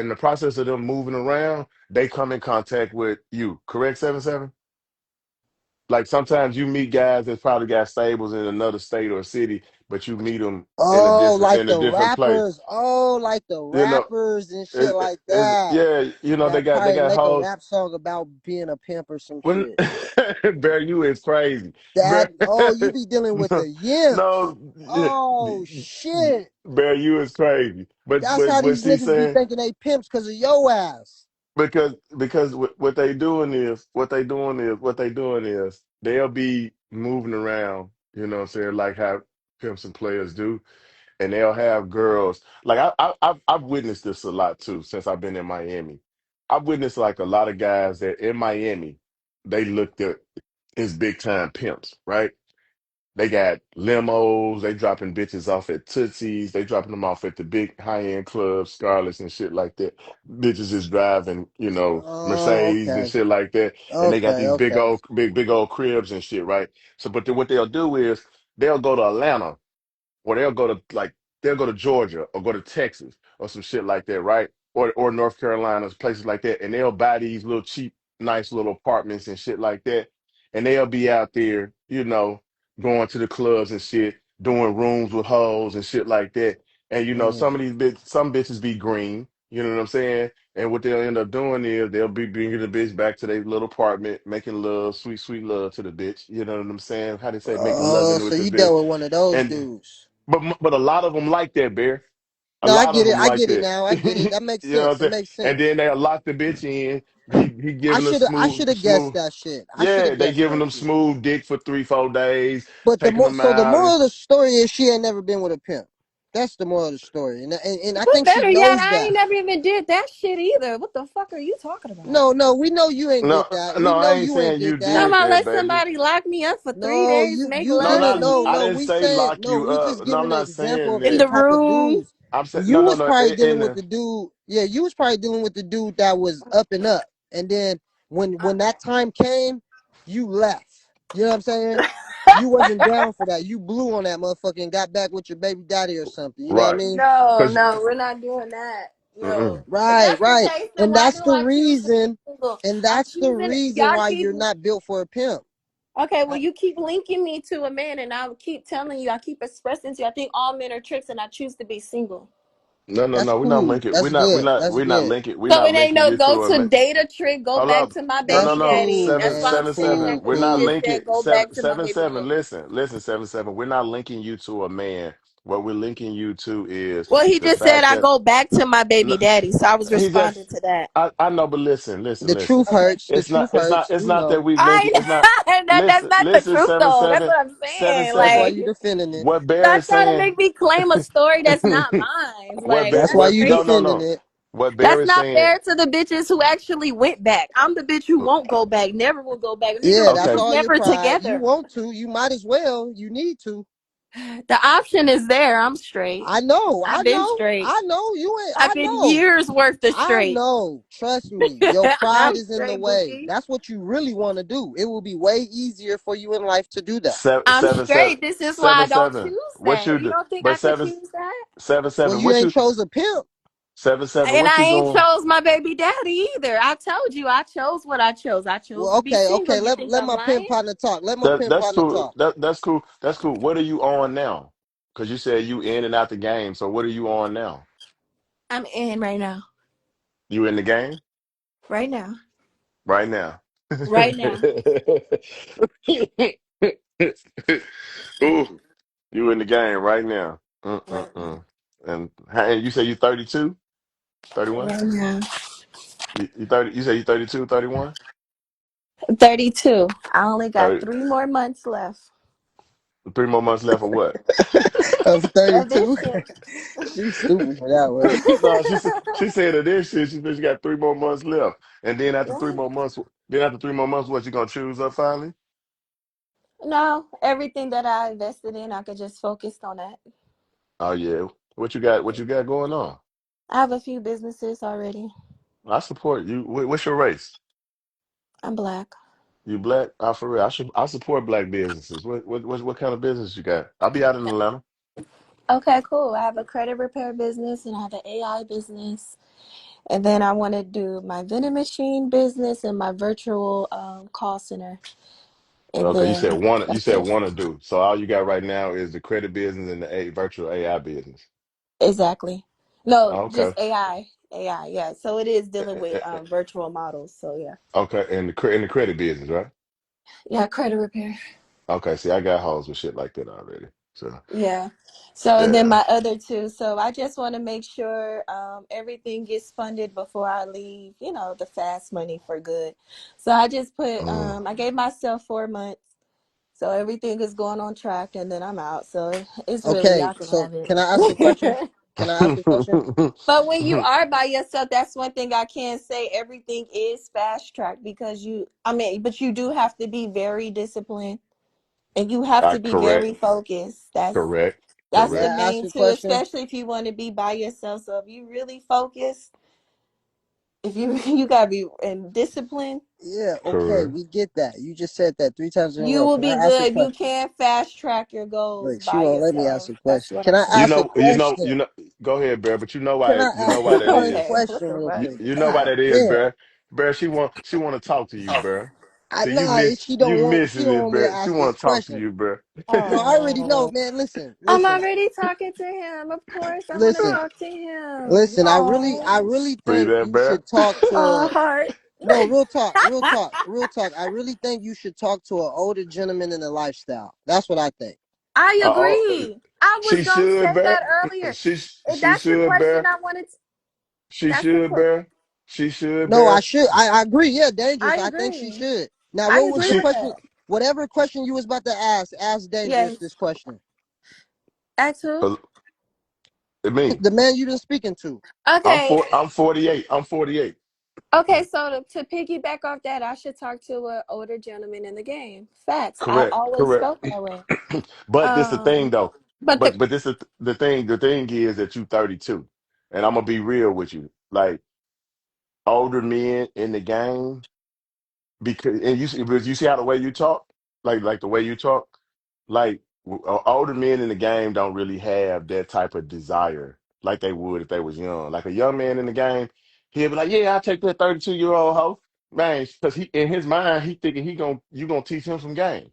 the process of them moving around, they come in contact with you. Correct, 7-7? Like sometimes you meet guys that probably got stables in another state or city, but you meet them Oh, like in a the different place. rappers. Oh, like the You know, rappers and shit like it's that. yeah, you know That they probably got make a hoes. rap song about being a pimp or some When shit. Bear, you is crazy. That Bear, oh, you be dealing with no, the yimps. no, Oh shit. Bear, you is crazy. That's how What these she's niggas be saying thinking they pimps because of yo ass. because what they doing is they'll be moving around. You know what I'm saying, like how pimps and players do, and they'll have girls. Like I've witnessed this a lot too since I've been in Miami. I've witnessed like a lot of guys that in Miami they looked at as big time pimps, right? They got limos. They dropping bitches off at Tootsie's. They dropping them off at the big high end clubs, Scarlett's and shit like that. Bitches is driving, Oh, Mercedes and okay. shit like that. And they got Okay, these okay. big old cribs and shit, right? So, but then what they'll do is they'll go to Atlanta or they'll go to Georgia or go to Texas or some shit like that, right? Or North Carolina, places like that, and they'll buy these little cheap, nice little apartments and shit like that, and they'll be out there, going to the clubs and shit, doing rooms with hoes and shit like that. And Mm. some bitches be green, you know what I'm saying? And what they'll end up doing is they'll be bringing the bitch back to their little apartment, making love, sweet, sweet love to the bitch. You know what I'm saying? How they say, making Oh, loving so with the you bitch. dealt with one of those And dudes. but a lot of them like that, Bear. A No, I lot of get it. them I like get it that. now. I get it. You That makes know what sense. I'm It saying? makes And sense. then they lock the bitch in. He I giving her should have I should smooth have guessed smooth. that shit. I should Yeah, have they guessed giving that them shit. smooth dick for 3-4 days, But taking them the out. moral of the story is she ain't never been with a pimp. That's the moral of the story, and I But think she better yet, knows I that. ain't never even did that shit either. What the fuck are you talking about? No, no, we know you ain't No, did that. We no, I know ain't you ain't saying you did that. Talking did about that, let baby. somebody lock me up for three No, days, you make you No, love didn't. to not No, I no. me didn't We say saying lock no. you We up. just No, giving I'm an not example saying of the in that. the type of room. dudes. I'm saying You no, no, was no. probably dealing In with the the dude. Yeah, you was probably dealing with the dude that was up and up. And then when that time came, you left. You know what I'm saying? You wasn't down for that. You blew on that motherfucker and got back with your baby daddy or something. You know what I right, mean? No, because no, we're not doing that. No. If Right, that's the right. case, then And why that's do the I choose to be reason. single? And I'm that's the choosing reason y'all why keep you're not built for a pimp. okay, well I- you keep linking me to a man and I will keep telling you, I keep expressing to you, I think all men are tricks and I choose to be single. no, no, That's no. We're not cool. linking. That's good. That's good. We're So not it ain't linking no you go to a to man. date a trick, go Hold back up. to my No, That's no, baby no. daddy. cool, That's Seven, why man. I'm seven, saying seven. Cool, that We're when he not cool. just linking said go seven, back to my seven, baby seven. daddy. Listen, 7-7. We're not linking you to a man. What we're linking you to is Well, he the just said fact I that go back to my no, baby daddy. So I was he responding just. to that. I know, but listen, listen, The listen. truth Okay. hurts. The truth hurts. It's We not that know. we linking. I It's not. that's Listen, not the listen. truth Seven, though. That's seven, what I'm seven, saying. That's why seven. Like you defending it. What Bear stop is trying to saying. make me claim a story that's not mine. Like That's that's why you No, no, defending crazy. no. it. What Bear That's is not saying. fair to the bitches who actually went back. I'm the bitch who won't go back, never will go back. Nigga, Yeah, we that's Okay, was all your never pride. You together. want to. You might as well. You need to. The option is there. I'm straight. I know. I I've been know. straight. I know. You ain't. I've I been know. years worth of I straight. know. Trust me. Your pride I'm is in the straight, way. Bookie. That's what you really want to do. It will be way easier for you in life to do that. seven, I'm seven, seven, straight. This is why seven, I don't seven. choose What that. you You do? don't think I But could seven, choose that? seven, Well, seven. you What ain't you? chose a pimp. 7-7. And What I you ain't doing? chose my baby daddy either. I told you I chose what I chose. I chose Well, to be okay, single. okay. You Let think let I'm my pen lying? partner talk. Let my pen That's partner cool. talk. That's cool. That's cool. What are you on now? Because you said you in and out the game. So what are you on now? I'm in right now. You in the game Right now. right now. Right now. Ooh, you in the game right now. Right Mm-mm-mm. And you say you 32, 31? right now. You 30, you say you 32, 31? 32. I only got 30, 3 more months left 3 more months left of what? Of of this 32. shit. She's stupid for that one. No, she said that this shit. She said she got 3 more months left, and then after three Yeah. more months, what you gonna choose up finally? No, everything that I invested in, I could just focus on that. Oh yeah, what you got? What you got going on? I have a few businesses already. I support you. What's your race? I'm black. You black? For real. I support black businesses. What kind of business you got? I'll be out in Atlanta. Okay, cool. I have a credit repair business and I have an AI business. And then I want to do my vending machine business and my virtual call center. And Okay, you said then one. You that's said it. want to do. So all you got right now is the credit business and the virtual AI business. Exactly. No, just Okay. AI. AI, yeah. So it is Eh, dealing with eh, eh, virtual models. So yeah. Okay, and the credit business, right? Yeah, credit repair. Okay. See, I got hoes with shit like that already. So Yeah. So and then yeah. my other two. So I just want to make sure everything gets funded before I leave, the fast money for good. So I just put Mm. I gave myself 4 months. So everything is going on track and then I'm out. So it's really Okay, y'all can so have can I ask a question? it. Can I ask a question? But when you are by yourself, that's one thing I can say. Everything is fast track because but you do have to be very disciplined and you have I to be very correct, focused. correct, That's May the correct. I ask main a too, question? especially if you want to be by yourself. So if you really focus, if you you gotta be in discipline, Yeah, okay, Correct. we get that. You just said that 3 times in a you row. will Can be I ask a good. You question? can fast track your goals Look, she by won't let me ask yourself. a That's question. what Can I'm I You saying. ask a know, you know, question? you know. Go ahead, Bear. But you know Can why? I You know ask why a that fucking is. Okay, what question the real fuck? quick? You know why God that is, damn. Bear. Bear, she want to talk to you, Bear. I See, you nah, miss, you she missing don't it, want me to Bear. She ask this want to talk to question. you, Bear. No, I already know, Oh, man. Listen, I'm listen, already talking to him. Of course, I want to listen, talk to him. listen. I Oh, really See think that, you Bear? should talk oh, to. heart. No, real talk, real talk, real talk. I really think you should talk to an older gentleman in the lifestyle. That's what I think. I Oh, agree. I was she gonna should, say Bear. that earlier. She That's the should, question Bear. I wanted. She That's the should, question. Bear. She should, No, I Bear. should. I agree. Yeah, dangerous. I I think she agree. should. Now, I what was agree the She, with question? that. Whatever question you was about to ask dangerous Yes. this question. Ask who? 'cause me. The man you been speaking to. Okay. I'm 48. I'm 48. Okay. So to piggyback off that, I should talk to an older gentleman in the game. Facts. I've Correct, always correct. felt that way. But this the thing Um, though. but the But this is the thing. The thing is that you 32, and I'm gonna be real with you. Like older men in the game, because you see how the way you talk, like the way you talk, like older men in the game don't really have that type of desire like they would if they was young. Like a young man in the game, he'll be like, "Yeah, I'll take that 32-year-old hoe." Man, because he in his mind he thinking you gonna teach him some game.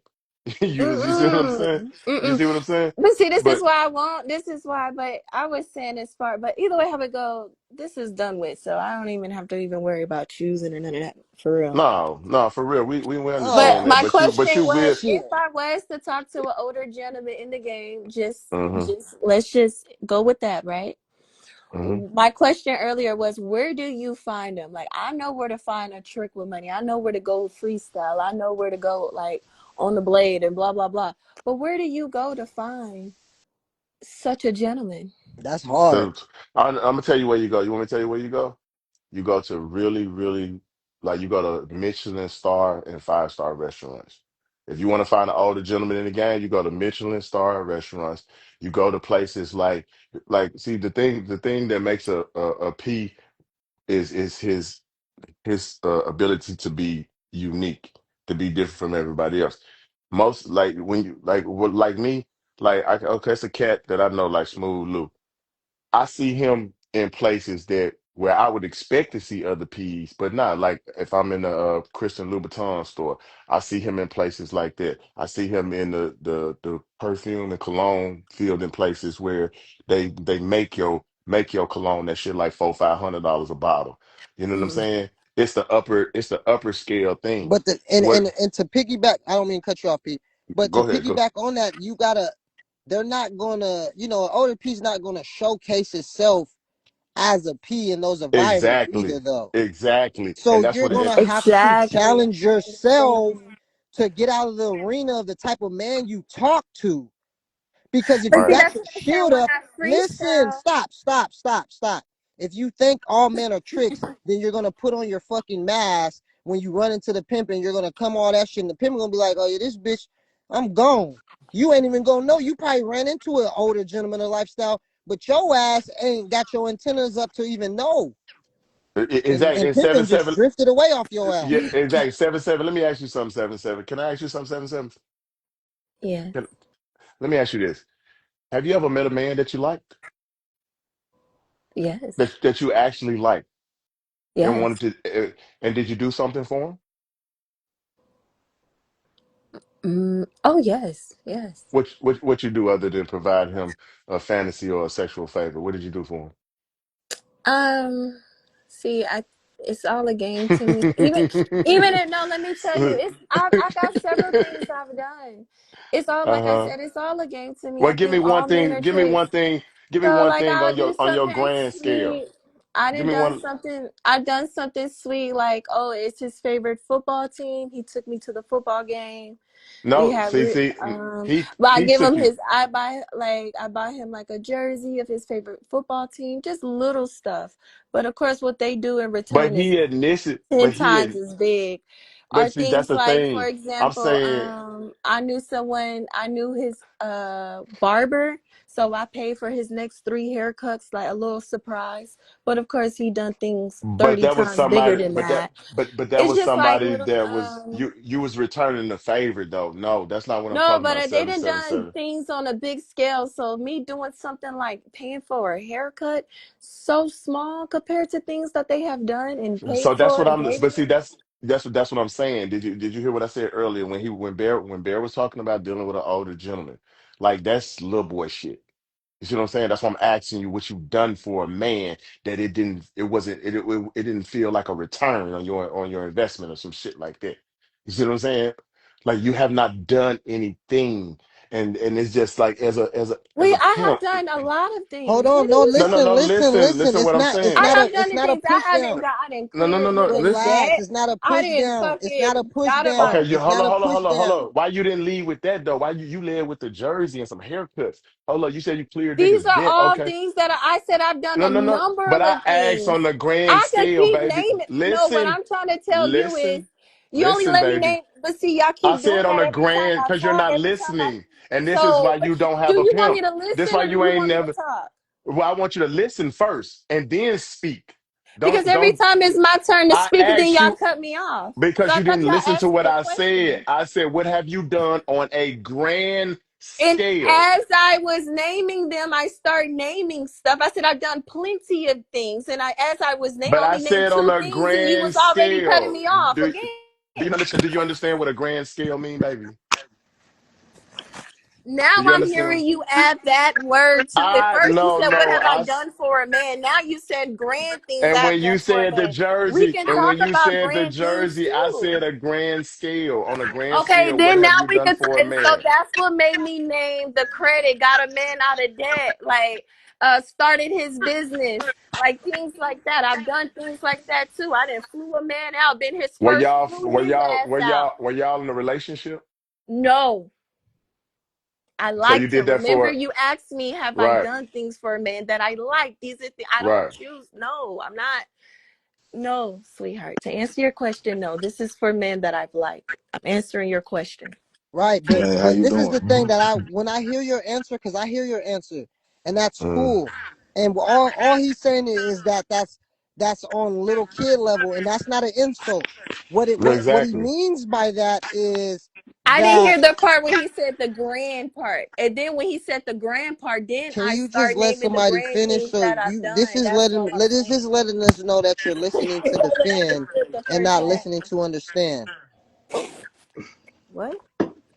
You see what I'm saying? mm-mm, You mm-mm. see what I'm saying? But see, this is But why I want. This is why. But I was saying as far. But either way, how it go, this is done with. So I don't even have to even worry about choosing or none of that for real. no, no, for real, we Oh understand But that. my But question you was, will. if shit. I was to talk to an older gentleman in the game, just, Hmm. just let's just go with that, right? Hmm. My question earlier was, where do you find them? Like, I know where to find a trick with money. I know where to go freestyle. I know where to go like on the blade and blah blah blah. But where do you go to find such a gentleman? That's hard. I'm gonna tell you where you go. You want me to tell you where you go? You go to really, really like you go to Michelin star and 5-star restaurants. If you want to find an older gentleman in the game, you go to Michelin star restaurants. You go to places like see the thing that makes a P is his ability to be unique, to be different from everybody else. Most like when you like me, like okay, it's a cat that I know like Smooth Lou. I see him. in places that where I would expect to see other P's, but not like if I'm in a Christian Louboutin store, I see him in places like that. I see him in the perfume and cologne field in places where they make your cologne that shit like $400-500 a bottle. You know what I'm Mm. saying? It's the upper scale thing. But the What and to piggyback, I don't mean to cut you off, Pete. But to go ahead, go piggyback on that, you gotta. They're not gonna, an older P's not gonna showcase itself as a P in those environments exactly, either, though. exactly, So and that's you're what gonna it. have to Exactly. challenge I yourself understand. to get out of the arena of the type of man you talk to. Because if But you see, Right. got that's your what I said shield when up, I listen, freestyle. stop. If you think all men are tricks, then you're gonna put on your fucking mask when you run into the pimp and you're gonna come all that shit and the pimp gonna be like, oh yeah, this bitch, I'm gone. You ain't even gonna know. You probably ran into an older gentleman of lifestyle, but your ass ain't got your antennas up to even know. Exactly. And And seven pimping just seven. drifted away off your Yeah, ass. exactly. 7-7. Let me ask you something. 7-7. Can I ask you something? 7-7. Yes. Can, let me ask you this. Have you ever met a man that you liked, Yes. that you actually liked, and Yes. wanted and did you do something for him? Oh, yes. Yes. What you do other than provide him a fantasy or a sexual favor? What did you do for Um, See, it's all a game to me. Even if, no, let me tell you, him? I got several things I've done. It's all, like I Uh-huh. said, it's all a game to me. Well, I give me think one all men thing. are Give me tricks. one thing. Give me So one like thing I'll do on your something grand scale. sweet. I Give done me done one. something. I've done something sweet, like, oh, it's his favorite football team. He took me to the football game. We No, have re- see, but I he give took him you. his. I buy him like a jersey of his favorite football team, just little stuff. But of course, what they do in But return is he admits it. 10 times as big. But Are see, that's things the like, for thing. I'm example, saying, I knew his barber, so I paid for his next 3 haircuts, like a little surprise. But of course, he done things but 30 that was times bigger somebody. than that. But that It's was just like somebody little that was you. You was returning the favor, though. No, that's not what I'm no, talking but about. they Seven, done seven, done seven. things on a big scale. So me doing something like paying for a haircut, so small compared to things that they have done and paid So that's for what and I'm. gave But me. see, that's what I'm saying. Did you hear what I said earlier when Bear was talking about dealing with an older gentleman? Like that's little boy shit. You see what I'm saying? That's why I'm asking you what you've done for a man that it didn't feel like a return on your investment or some shit like that. You see what I'm saying? Like you have not done anything, and it's just like as a I have pimp. done a lot of Hold things. What on, do no, you No, no, no. listen. Listen. What I'm It's I saying. not have a done it's the not a things. I push haven't down. gotten No, no, no, cleared no. with a Listen. Relax. debt. It's not a I push didn't down. It's not a fucking push got Okay, down. about you It's not a push hold down. on. Why you didn't lead with that though? Why you led with the jersey and some haircuts? Hold on, you said you cleared these niggas are debt. all Okay. things that I said I've done No, a no, no. number But I of asked things. on the grand I could scale, keep baby. naming. No, what Listen, I'm trying to tell you is listen, you only listen, let me baby. name, but see, y'all I keep said doing on that the every time grand I because you're talk, not every time I listening. And this is why so you don't have do a you want me pimp. to This listen why or do you you ain't want me to never talk? well, I want you to listen first and then speak. Because every Don't time it's my turn to I speak, then asked y'all you cut me off. So because I you thought didn't y'all listen to asked what me a I said. question. I said, what have you done on a grand And scale? as I was naming them, I start naming stuff. I said I've done plenty of things, and as I was But I only named said on two a things, and you was grand already cutting scale. me off Do do again. you understand what a grand scale mean, baby? Now Do you I'm understand? hearing you add that word to it. I First you no said, "What no have I done for a man?" Now you said grand things and I've when you done for a said the man. We jersey can and talk when you about said the grand things jersey, I too. said a grand scale. On a grand Okay, scale, what then have now you we done can. for a So man? that's what made me name the credit. Got a man out of debt. Like, started his business. Like things like that. I've done things like that too. I didn't flew a man out. Been his first. Flew his ass out. Were y'all in a relationship? No, I So you liked did him. that Remember, for you asked me, have I right, done things for a man that I like? These are I don't right. choose. No, I'm not. No, sweetheart. To answer your question, no. This is for men that I've liked. I'm answering your question. Right, Hey, how but you this is the doing? thing that when I hear your answer, because I hear your answer, and that's Mm. cool. And all he's saying is that that's on little kid level, and that's not an insult. What he Exactly. means by that is I didn't that, hear the part when he said the grand part. And then when he said the grand part, then can I you just start let naming the somebody grand finish? things So that I've you, this done. is That's all I'm this saying. is letting us know that you're listening to But let me defend get the and first not half. listening to understand. What?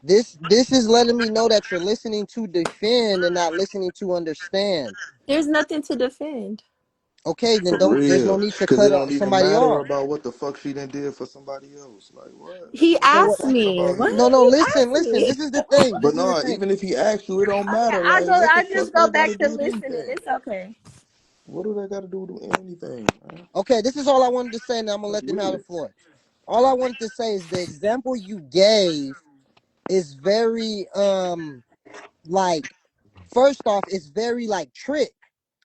This is letting me know that you're listening to defend and not listening to understand. There's nothing to defend. Okay, then For don't. There's no real. need to Cause it cut don't even somebody matter off. about what the fuck she done did for somebody else. Like what? He What So are we what? asked talking me. about What? here? No, no. He Listen, asked listen. me. This is the thing. But This is the no, thing. even if he asks you, it don't Okay, matter. Like what the I fuck just do go that gotta back to do with listening. anything? It's okay. What do that gotta do with anything, man? Okay, this is all I wanted to say, and I'm gonna That's let them have the weird. floor. All I wanted to say is the example you gave is very like, first off, it's very like trick.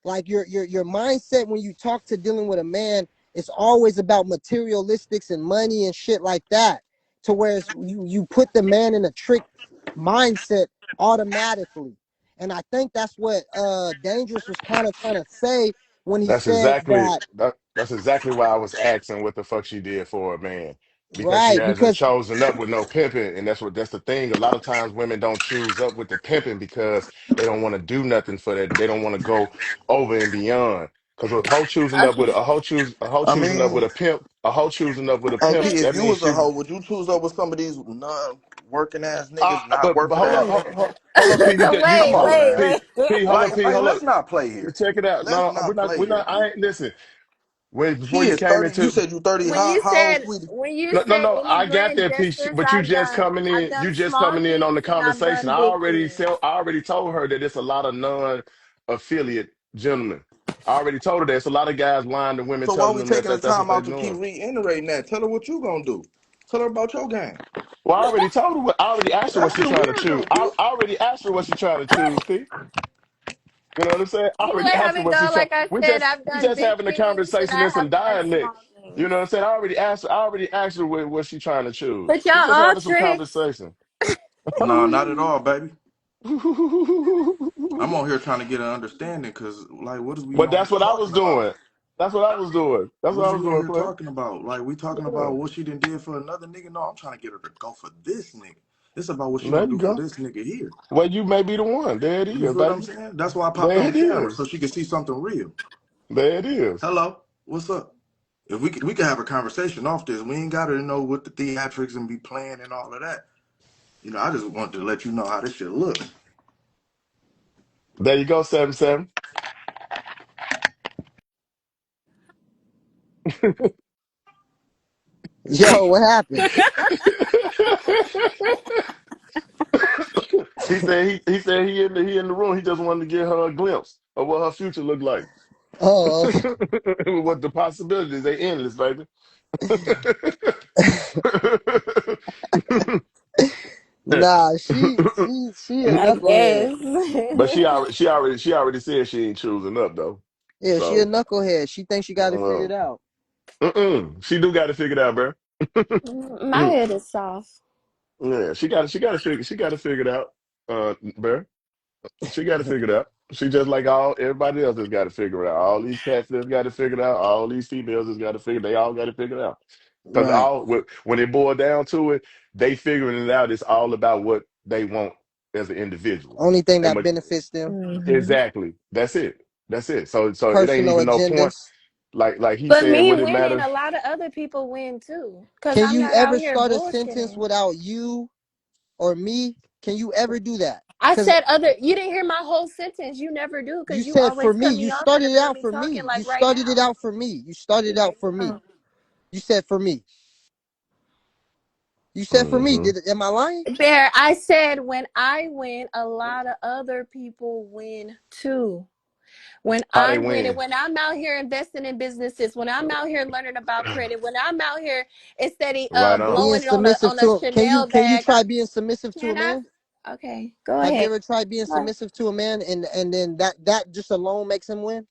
Like your mindset when you talk to dealing with a man, it's always about materialistics and money and shit like that. To where you put the man in a trick mindset automatically. And I think that's what Dangerous was kind of trying to say when he That's said exactly that, that's exactly why I was asking what the fuck she did for a man. Because she right? hasn't Because chosen up with no pimping, and that's the thing. A lot of times women don't choose up with the pimping because they don't want to do nothing for that. They don't want to go over and beyond. Because Okay. a hoe I choosing up with mean, a pimp, a hoe choosing up with a hey pimp, P, But if that you means was a she. hoe, would you choose up with some of these non working ass niggas, not But worth it hold up, ass niggas? hold up, P. Come wait, on, wait, man. P, wait. P, hold up, Like, P, hey, hold up. let's not play here. Check it out. Let's No, not play we're here, not. P. I ain't listen. When before She you is came 30. You into said you 30. when you How old said Sweetie? no, any I got grand that piece, gestures but I've you done just small coming in on the things and I've conversation. done big things. I already told her that it's a lot of non-affiliate gentlemen. I already told her that it's a lot of guys lying to women, So why telling we them that, taking the that's what time they're out to keep doing. reiterating that? Tell her what you gonna do. Tell her about your game. Well, I already told her I already asked her what That she's shit trying to weird choose. though, P. I already asked her what she's trying to choose, P. You know what I'm saying? I You already asked her haven't what go. she's trying. Like I said, I've We done just big having a things and conversation I and some have done dialect. small You things. know what I'm saying? I already asked her what she's trying to choose. But y'all We just all having some tricks. conversation. Nah, not at all, baby. I'm on here trying to get an understanding, cause like, what is we But on that's here what I was talking about? doing. That's what I was doing. That's What what I is was we on doing, here player. talking about? Like, we talking Yeah. about what she done did for another nigga? No, I'm trying to get her to go for this nigga. It's about what she There gonna you do for go. this nigga here. Well, you may be the one. There it You is, feel what I'm baby. saying? That's why I popped There on it camera is. so she could see something real. There it is. Hello, what's up? If we could have a conversation off this. We ain't gotta know what the theatrics and be playing and all of that. You know, I just wanted to let you know how this shit look. There you go, 7-7. yo, what happened? He said he in the room. He just wanted to get her a glimpse of what her future looked like. Oh, okay. What the possibilities, they endless, baby. Nah, she a I knucklehead. But guess. she already said she ain't choosing up though. Yeah, she a So knucklehead. She thinks she got it uh, figured out. she do got to figure it out, bro. My head is soft. Yeah, she got to figure it out, bro. She got to figure it out. She just like all everybody else has got to figure it out. All these cats has got to figure it out. All these females has got to figure. They all got to figure it out. Because Right. when it boil down to it, they figuring it out. It's all about what they want as an individual. Only thing And that ma- benefits them. Hmm. exactly, that's it. That's it. So it ain't Personal even no point. agendas. Like he But said, me would it winning, matter? a lot of other people win too. Cause Can I'm you not out ever here start a sentence bullshitting. without you or me? Can you ever do that? I Because said other. You didn't hear my whole sentence. You never do, you cause you said for always me. cut You me off in the started it middle of out me for talking, me. You like right started it now. out for me. You started out for me. Oh. You said for me. You said for me. Hmm. Did am I lying? Bear, I said when I win, a lot of other people win too. When How they I'm winning, win? when I'm out here investing in businesses, when I'm out here learning about credit, when I'm out here instead of Right on. Being blowing it on a submissive to him. Chanel Can you bag, try being submissive to a can I? man? Okay, go Have you ahead. ever tried being Go ahead. submissive to a man and then that just alone makes him win?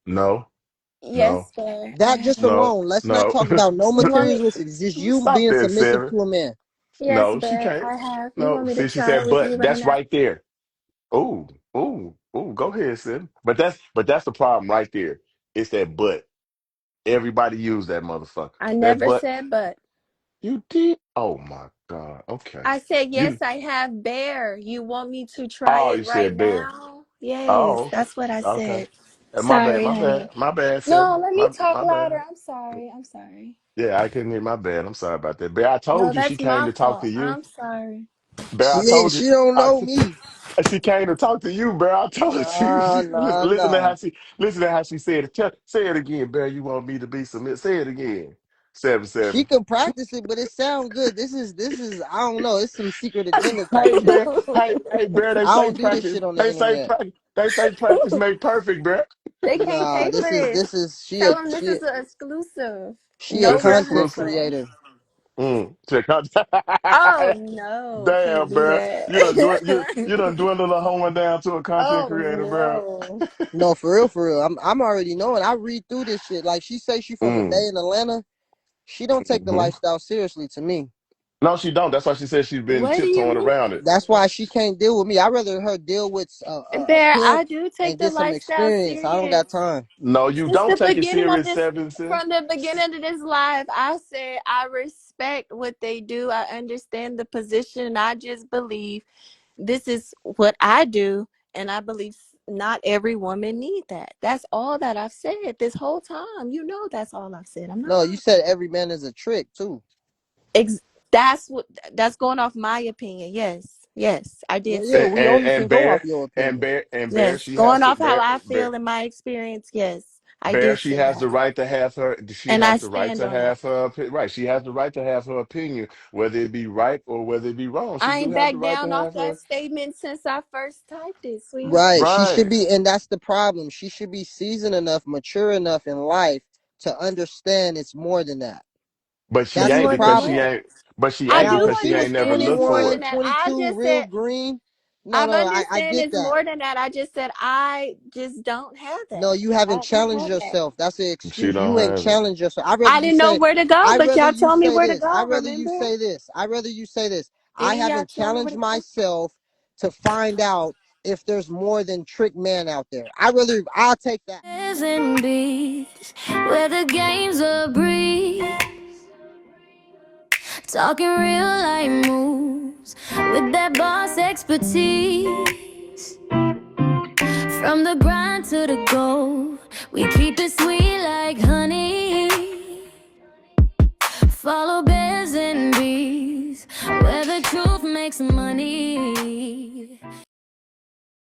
No, no, Yes, Bear, I That just have. no, alone. Let's not no. talk about no You want me? materialistic. It's just you Stop being that, submissive Sarah. to a man. Yes, No, she Bear, can't. I have. You No, want me to see, she try it said, with you but right that's now? right there. Oh, oh, oh, go ahead, Sid. But that's the problem right there. It's that but. Everybody use that motherfucker. I That never butt. said but. You did? Oh my God. Okay. I said, You yes, I have bear. You want me to try oh, it you right said bear. now? Yes, Oh, that's what I okay. said. My bad, Sorry, my honey. bad, my bad, No, Seven. let me talk My louder. bad. I'm sorry. I'm sorry. Yeah, I couldn't hear my bad. I'm sorry about that. Bear, I No, told you she that's came my to talk to fault. you. I'm sorry. Bear, I told you. She don't I, know me. she came to talk to you, Bear. I told you. Nah, nah, nah. Listen to how she said it. Say it again, Bear. You want me to be submit? Say it again. Seven, She seven. can practice it, but it sound good. This is I don't know. It's some secret agenda type Hey, shit. Bear. Hey, Bear. They I say don't do this practice. shit on the They say internet. practice. They say practice make perfect, Bear. They can't Nah, pay for this. this Tell them this is an exclusive. she a No It's regular content exclusive. play. creator. Check out. Oh no, can't Damn, do bro. You that. done dwindled a woman down to a content Oh creator, bro. no. No, for real, for real. I'm already knowing. I read through this shit. Like she say she from the Mm. Bay in Atlanta. She don't take the Hmm. lifestyle seriously to me. No, she don't. That's why she said she's been What do you tiptoeing mean? around it. That's why she can't deal with me. I'd rather her deal with a Bear, pimp I do take and the get some lifestyle experience. I don't got serious. time. No, you Since don't the take it beginning of serious, this, Seven, sis. from the beginning of this live, I said I respect what they do. I understand the position. I just believe this is what I do, and I believe not every woman need that. That's all that I've said this whole time. You know, that's all I've said. I'm not No, you lying. said every man is a trick too. Ex- that's what that's going off my opinion. Yes, yes, I Well, did yeah, say And that. we only can and go off Bear your opinion. and Bear, Yes, she has going to off how I feel Bear, in my experience. Yes, I Bear, did she say has that, the right to have her. She and I has the right stand to on it. have her right. She has the right to have her opinion, whether it be right or whether it be wrong. She I do ain't have the back right to down off have her that statement since I first typed it, sweetheart. Right. She should right. be, and that's the problem. She should be seasoned enough, mature enough in life to understand it's more than that. But she It's That's ain't the more than because problem. what? she I ain't Now, do if because she she ain't was never understand it's looked more for than it. 21, that. I 22, just real said green, no, I've no, I understand get it's that. more than that. I just said I just don't have No, that. you haven't I don't challenged have that. yourself. That's an She excuse. don't You ain't have it. challenged yourself. I'd rather I you didn't know say, where to go, I'd but rather y'all you told me say where to this. go, I'd rather you remember? say this. I'd rather you say this. I Didn't y'all haven't tell me where challenged to go? myself to find out if there's more than trick man out there. I'll take that. And bees, where the games a breeze, talking real life moves with that boss expertise. From the grind to the goal, we keep it sweet like honey. Follow bears and bees, where the truth makes money.